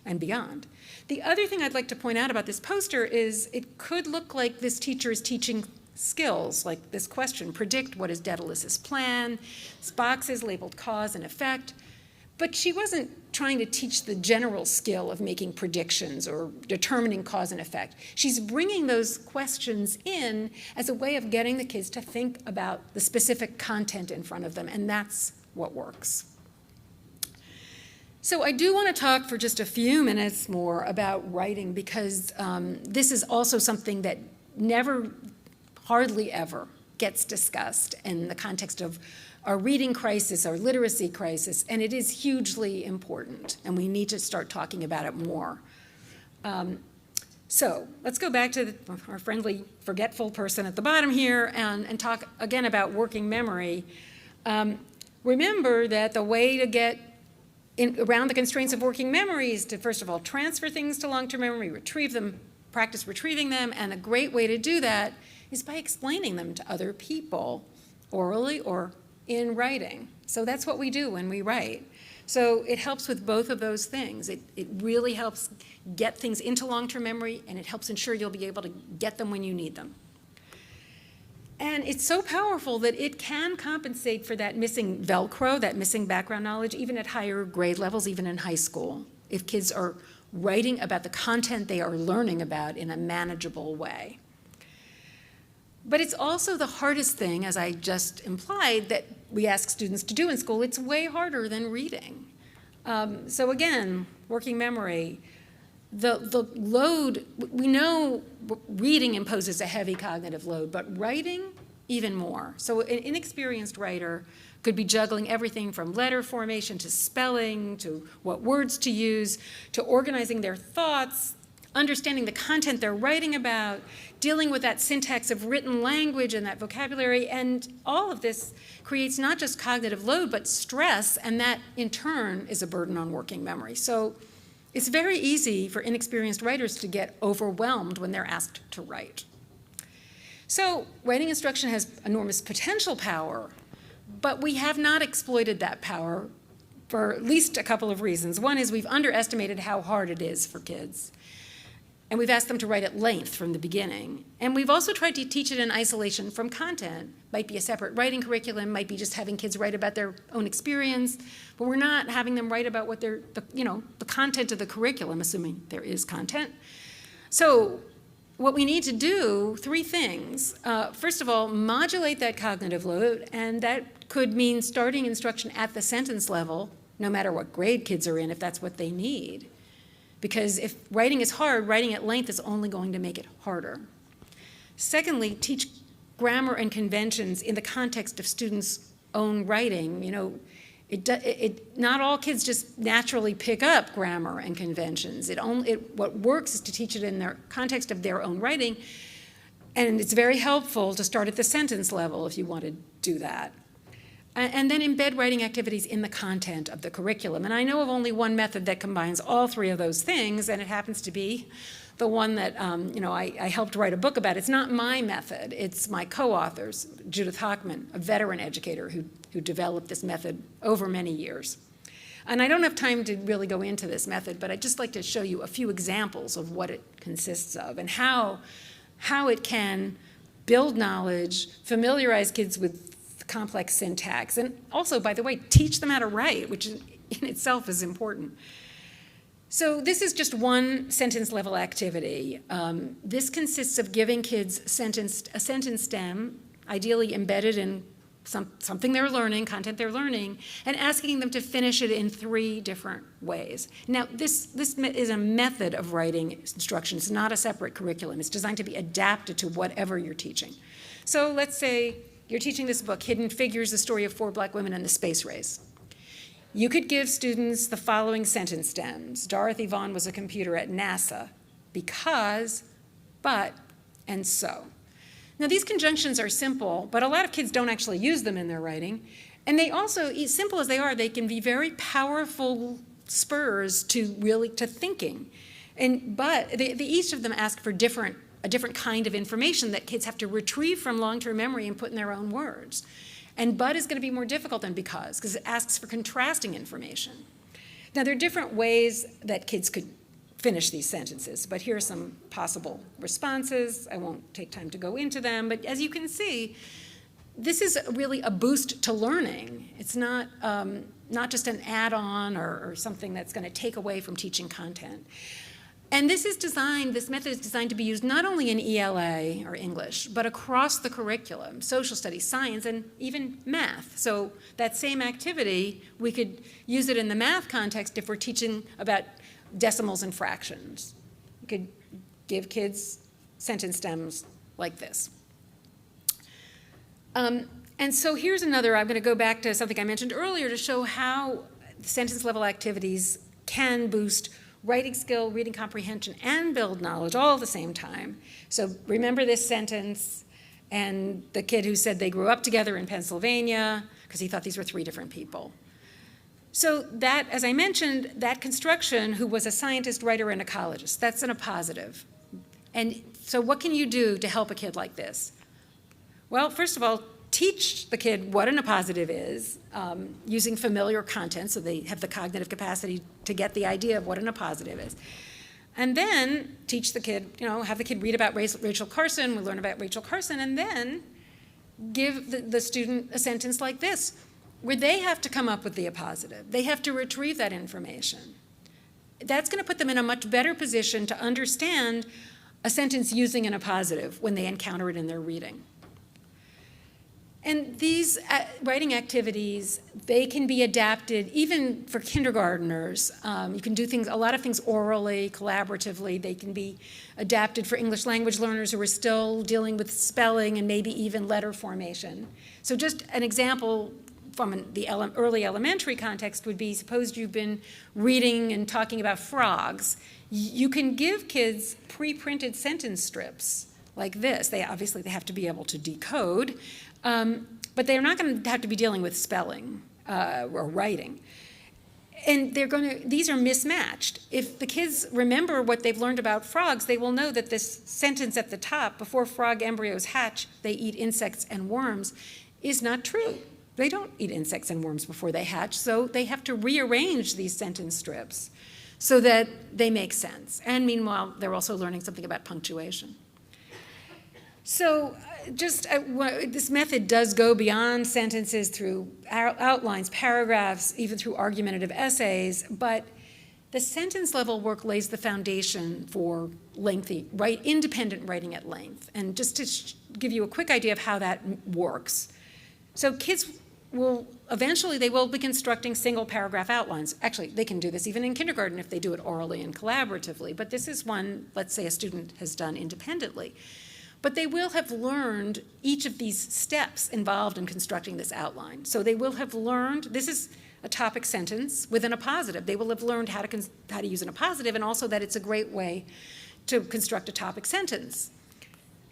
and beyond. The other thing I'd like to point out about this poster is it could look like this teacher is teaching skills, like this question: predict what is Daedalus's plan. This box is labeled cause and effect. But she wasn't trying to teach the general skill of making predictions or determining cause and effect. She's bringing those questions in as a way of getting the kids to think about the specific content in front of them, and that's what works. So I do want to talk for just a few minutes more about writing, because this is also something that hardly ever gets discussed in the context of our reading crisis, our literacy crisis, and it is hugely important, and we need to start talking about it more. So let's go back to our friendly forgetful person at the bottom here and talk again about working memory. Remember that the way to get around the constraints of working memory is to, first of all, transfer things to long-term memory, retrieve them, practice retrieving them, and a great way to do that is by explaining them to other people, orally or in writing. So that's what we do when we write. So it helps with both of those things. It really helps get things into long-term memory, and it helps ensure you'll be able to get them when you need them. And it's so powerful that it can compensate for that missing Velcro, that missing background knowledge, even at higher grade levels, even in high school, if kids are writing about the content they are learning about in a manageable way. But it's also the hardest thing, as I just implied, that we ask students to do in school. It's way harder than reading. So again, working memory, the load, we know reading imposes a heavy cognitive load, but writing even more. So an inexperienced writer could be juggling everything from letter formation to spelling to what words to use to organizing their thoughts, understanding the content they're writing about, dealing with that syntax of written language and that vocabulary, and all of this creates not just cognitive load, but stress, and that in turn is a burden on working memory. So it's very easy for inexperienced writers to get overwhelmed when they're asked to write. So writing instruction has enormous potential power, but we have not exploited that power for at least a couple of reasons. One is we've underestimated how hard it is for kids. And we've asked them to write at length from the beginning. And we've also tried to teach it in isolation from content. Might be a separate writing curriculum, might be just having kids write about their own experience, but we're not having them write about what the content of the curriculum, assuming there is content. So what we need to do, three things. First of all, modulate that cognitive load, and that could mean starting instruction at the sentence level, no matter what grade kids are in, if that's what they need. Because if writing is hard, writing at length is only going to make it harder. Secondly, teach grammar and conventions in the context of students' own writing. Not all kids just naturally pick up grammar and conventions. What works is to teach it in the context of their own writing, and it's very helpful to start at the sentence level if you want to do that. And then embed writing activities in the content of the curriculum. And I know of only one method that combines all three of those things, and it happens to be the one that I helped write a book about. It's not my method. It's my co-authors, Judith Hochman, a veteran educator who developed this method over many years. And I don't have time to really go into this method, but I'd just like to show you a few examples of what it consists of and how it can build knowledge, familiarize kids with complex syntax, and also, by the way, teach them how to write, which in itself is important. So this is just one sentence level activity. This consists of giving kids a sentence stem, ideally embedded in something they're learning, content they're learning, and asking them to finish it in 3 different ways. Now, this is a method of writing instruction. It's not a separate curriculum. It's designed to be adapted to whatever you're teaching. So let's say you're teaching this book, Hidden Figures, the story of 4 black women in the space race. You could give students the following sentence stems. Dorothy Vaughan was a computer at NASA because, but, and so. Now, these conjunctions are simple, but a lot of kids don't actually use them in their writing. And they also, as simple as they are, they can be very powerful spurs to thinking. But each of them ask for a different kind of information that kids have to retrieve from long-term memory and put in their own words. And but is going to be more difficult than because it asks for contrasting information. Now, there are different ways that kids could finish these sentences, but here are some possible responses. I won't take time to go into them, but as you can see, this is really a boost to learning. It's not just an add-on or something that's going to take away from teaching content. And this method is designed to be used not only in ELA or English, but across the curriculum, social studies, science, and even math. So that same activity, we could use it in the math context if we're teaching about decimals and fractions. You could give kids sentence stems like this. And so here's another, I'm going to go back to something I mentioned earlier to show how sentence level activities can boost writing skill, reading comprehension, and build knowledge all at the same time. So remember this sentence and the kid who said they grew up together in Pennsylvania because he thought these were 3 different people. So that, as I mentioned, that construction, who was a scientist, writer, and ecologist, that's in a positive. And so what can you do to help a kid like this? Well, first of all, teach the kid what an appositive is using familiar content so they have the cognitive capacity to get the idea of what an appositive is. And then teach the kid, have the kid read about Rachel Carson, we learn about Rachel Carson, and then give the student a sentence like this, where they have to come up with the appositive. They have to retrieve that information. That's going to put them in a much better position to understand a sentence using an appositive when they encounter it in their reading. And these writing activities, they can be adapted even for kindergartners. You can do a lot of things orally, collaboratively. They can be adapted for English language learners who are still dealing with spelling and maybe even letter formation. So just an example from the early elementary context would be, suppose you've been reading and talking about frogs. You can give kids pre-printed sentence strips like this. They have to be able to decode. But they're not going to have to be dealing with spelling or writing. And these are mismatched. If the kids remember what they've learned about frogs, they will know that this sentence at the top, before frog embryos hatch, they eat insects and worms, is not true. They don't eat insects and worms before they hatch, so they have to rearrange these sentence strips so that they make sense. And meanwhile, they're also learning something about punctuation. So this method does go beyond sentences through outlines, paragraphs, even through argumentative essays, but the sentence level work lays the foundation for independent writing at length. And just to give you a quick idea of how that works. So kids will be constructing single paragraph outlines. Actually, they can do this even in kindergarten if they do it orally and collaboratively, but this is one, let's say, a student has done independently. But they will have learned each of these steps involved in constructing this outline. So they will have learned, this is a topic sentence with an appositive. They will have learned how to use an appositive, and also that it's a great way to construct a topic sentence.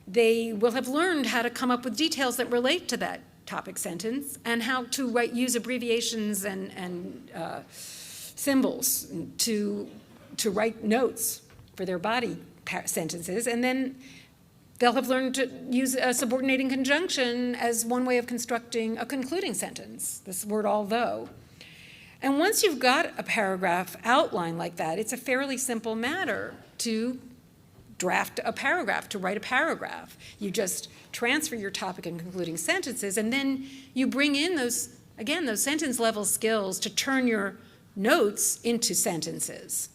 They will have learned how to come up with details that relate to that topic sentence, and how to use abbreviations and symbols to write notes for their body sentences, and then they'll have learned to use a subordinating conjunction as one way of constructing a concluding sentence, this word although. And once you've got a paragraph outline like that, it's a fairly simple matter to draft a paragraph, to write a paragraph. You just transfer your topic and concluding sentences, and then you bring in those sentence level skills to turn your notes into sentences.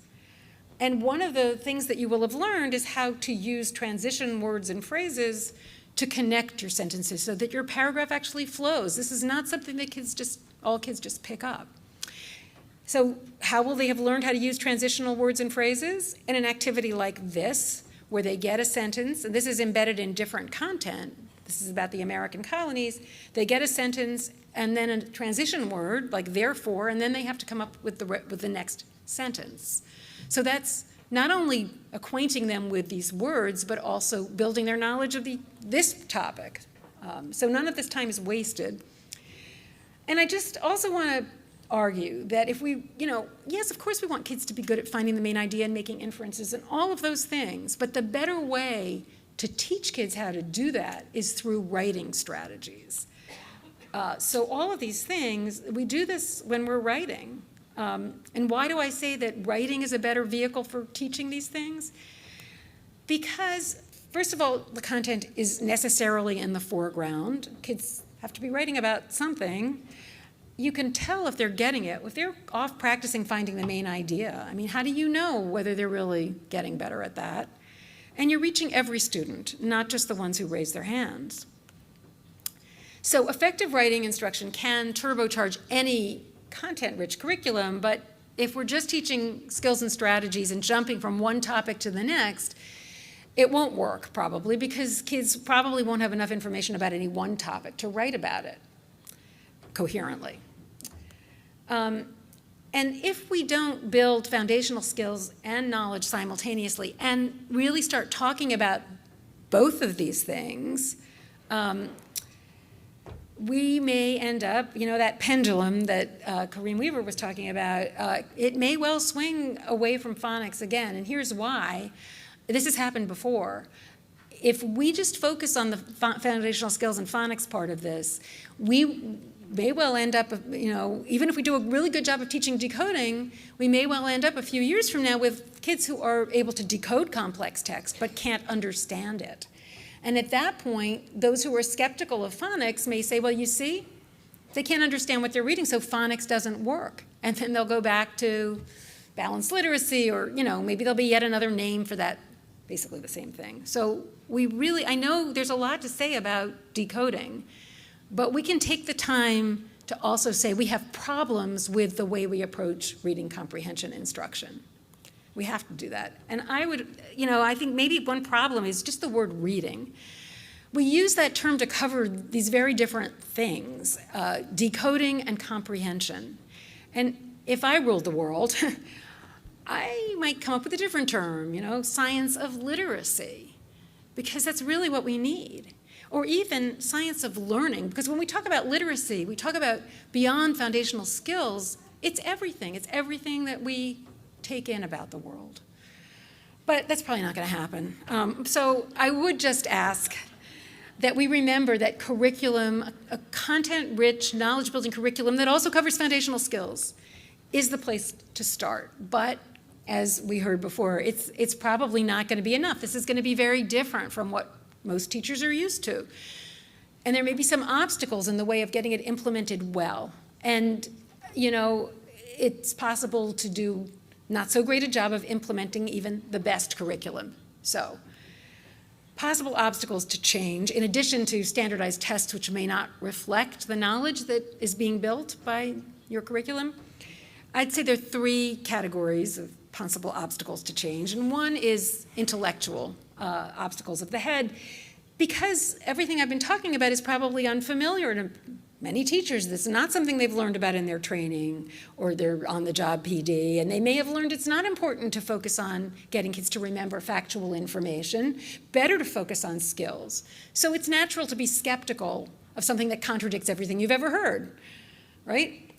And one of the things that you will have learned is how to use transition words and phrases to connect your sentences so that your paragraph actually flows. This is not something that all kids just pick up. So how will they have learned how to use transitional words and phrases? In an activity like this, where they get a sentence, and this is embedded in different content. This is about the American colonies. They get a sentence and then a transition word, like therefore, and then they have to come up with the next sentence. So that's not only acquainting them with these words, but also building their knowledge of this topic. So none of this time is wasted. And I just also want to argue that if we, yes, of course we want kids to be good at finding the main idea and making inferences and all of those things, but the better way to teach kids how to do that is through writing strategies. So all of these things, we do this when we're writing. And why do I say that writing is a better vehicle for teaching these things? Because, first of all, the content is necessarily in the foreground. Kids have to be writing about something. You can tell if they're getting it. If they're off practicing finding the main idea, how do you know whether they're really getting better at that? And you're reaching every student, not just the ones who raise their hands. So effective writing instruction can turbocharge any content-rich curriculum, but if we're just teaching skills and strategies and jumping from one topic to the next, it won't work probably, because kids probably won't have enough information about any one topic to write about it coherently. And if we don't build foundational skills and knowledge simultaneously and really start talking about both of these things, we may end up, that pendulum that Kareem Weaver was talking about, it may well swing away from phonics again, and here's why. This has happened before. If we just focus on the foundational skills and phonics part of this, we may well end up, even if we do a really good job of teaching decoding, we may well end up a few years from now with kids who are able to decode complex text but can't understand it. And at that point, those who are skeptical of phonics may say, well, you see, they can't understand what they're reading, so phonics doesn't work. And then they'll go back to balanced literacy, or maybe there'll be yet another name for that, basically the same thing. So I know there's a lot to say about decoding, but we can take the time to also say we have problems with the way we approach reading comprehension instruction. We have to do that. And I think maybe one problem is just the word reading. We use that term to cover these very different things, decoding and comprehension. And if I ruled the world, I might come up with a different term, science of literacy, because that's really what we need. Or even science of learning, because when we talk about literacy, we talk about beyond foundational skills, it's everything. It's everything that we take in about the world. But that's probably not going to happen. So I would just ask that we remember that curriculum, a content-rich, knowledge-building curriculum that also covers foundational skills, is the place to start. But as we heard before, it's probably not going to be enough. This is going to be very different from what most teachers are used to. And there may be some obstacles in the way of getting it implemented well. And, it's possible to do not so great a job of implementing even the best curriculum. So, possible obstacles to change, in addition to standardized tests which may not reflect the knowledge that is being built by your curriculum. I'd say there are three categories of possible obstacles to change, and one is intellectual obstacles of the head, because everything I've been talking about is probably unfamiliar to many teachers. This is not something they've learned about in their training or their on-the-job PD, and they may have learned it's not important to focus on getting kids to remember factual information, better to focus on skills. So it's natural to be skeptical of something that contradicts everything you've ever heard, right?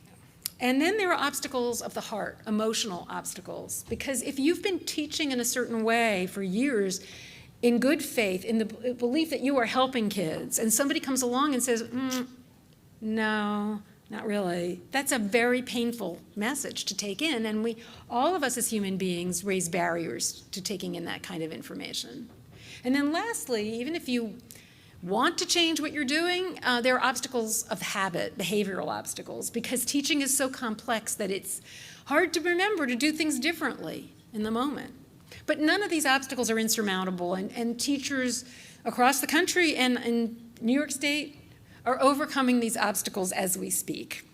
And then there are obstacles of the heart, emotional obstacles, because if you've been teaching in a certain way for years in good faith, in the belief that you are helping kids, and somebody comes along and says, no, not really, that's a very painful message to take in, and all of us as human beings raise barriers to taking in that kind of information. And then lastly, even if you want to change what you're doing, there are obstacles of habit, behavioral obstacles, because teaching is so complex that it's hard to remember to do things differently in the moment. But none of these obstacles are insurmountable, and teachers across the country and in New York State are overcoming these obstacles as we speak.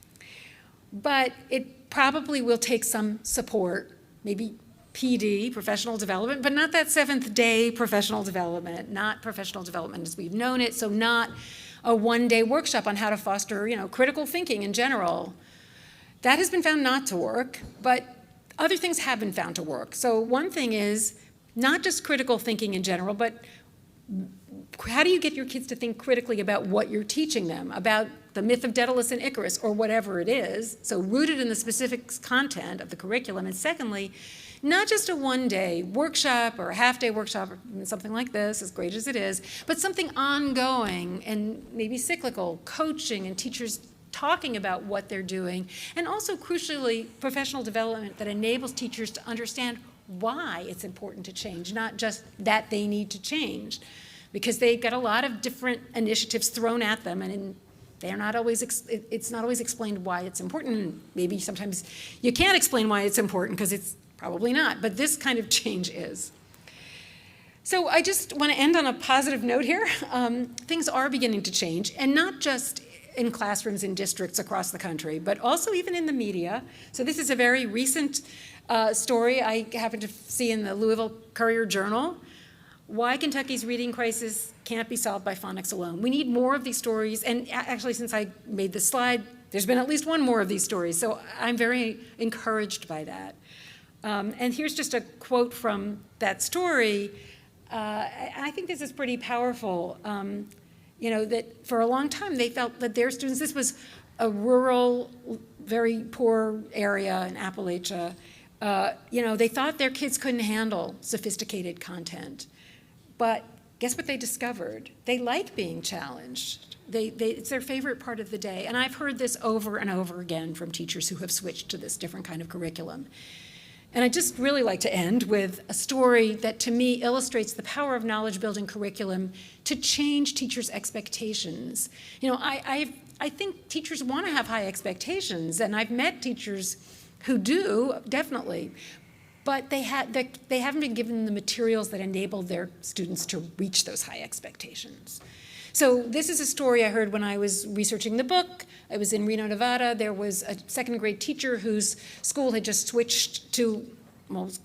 But it probably will take some support, maybe PD, professional development, but not that seventh day professional development, not professional development as we've known it, so not a one-day workshop on how to foster, critical thinking in general. That has been found not to work, but other things have been found to work. So one thing is not just critical thinking in general, but how do you get your kids to think critically about what you're teaching them, about the myth of Daedalus and Icarus, or whatever it is, so rooted in the specific content of the curriculum. And secondly, not just a one-day workshop or a half-day workshop or something like this, as great as it is, but something ongoing and maybe cyclical, coaching and teachers talking about what they're doing, and also crucially, professional development that enables teachers to understand why it's important to change, not just that they need to change, because they get a lot of different initiatives thrown at them, and they're not always, it's not always explained why it's important, and maybe sometimes you can't explain why it's important because it's probably not, but this kind of change is. So I just want to end on a positive note here. Things are beginning to change, and not just in classrooms in districts across the country, but also even in the media. So this is a very recent story I happened to see in the Louisville Courier-Journal. Why Kentucky's reading crisis can't be solved by phonics alone. We need more of these stories, and actually since I made this slide, there's been at least one more of these stories, so I'm very encouraged by that. And here's just a quote from that story. I think this is pretty powerful. That for a long time they felt that their students, this was a rural, very poor area in Appalachia, they thought their kids couldn't handle sophisticated content. But guess what they discovered? They like being challenged. It's their favorite part of the day. And I've heard this over and over again from teachers who have switched to this different kind of curriculum. And I'd just really like to end with a story that to me illustrates the power of knowledge-building curriculum to change teachers' expectations. I think teachers want to have high expectations, and I've met teachers who do, definitely, but they haven't been given the materials that enable their students to reach those high expectations. So this is a story I heard when I was researching the book. I was in Reno, Nevada. There was a second grade teacher whose school had just switched to,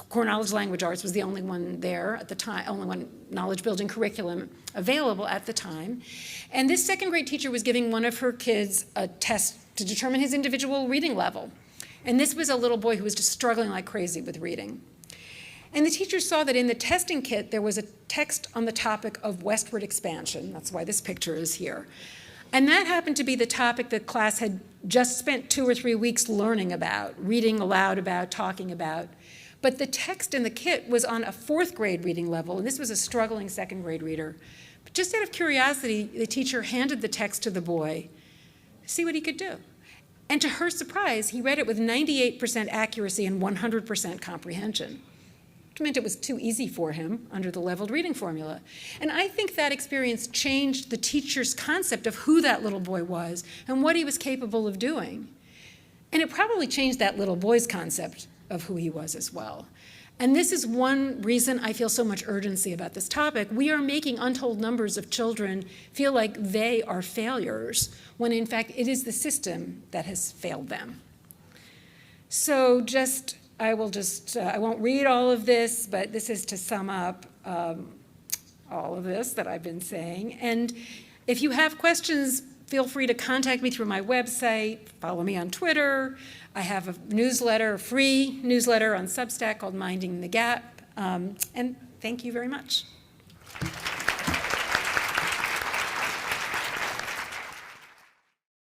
core knowledge language arts was the only one there at the time, only one knowledge building curriculum available at the time. And this second grade teacher was giving one of her kids a test to determine his individual reading level. And this was a little boy who was just struggling like crazy with reading. And the teacher saw that in the testing kit, there was a text on the topic of westward expansion. That's why this picture is here. And that happened to be the topic that class had just spent 2 or 3 weeks learning about, reading aloud about, talking about. But the text in the kit was on a 4th grade reading level, and this was a struggling 2nd grade reader. But just out of curiosity, the teacher handed the text to the boy to see what he could do. And to her surprise, he read it with 98% accuracy and 100% comprehension. It meant it was too easy for him under the leveled reading formula. And I think that experience changed the teacher's concept of who that little boy was and what he was capable of doing. And it probably changed that little boy's concept of who he was as well. And this is one reason I feel so much urgency about this topic. We are making untold numbers of children feel like they are failures, when in fact it is the system that has failed them. So I won't read all of this, but this is to sum up all of this that I've been saying. And if you have questions, feel free to contact me through my website, follow me on Twitter. I have a newsletter, a free newsletter on Substack called Minding the Gap. And thank you very much.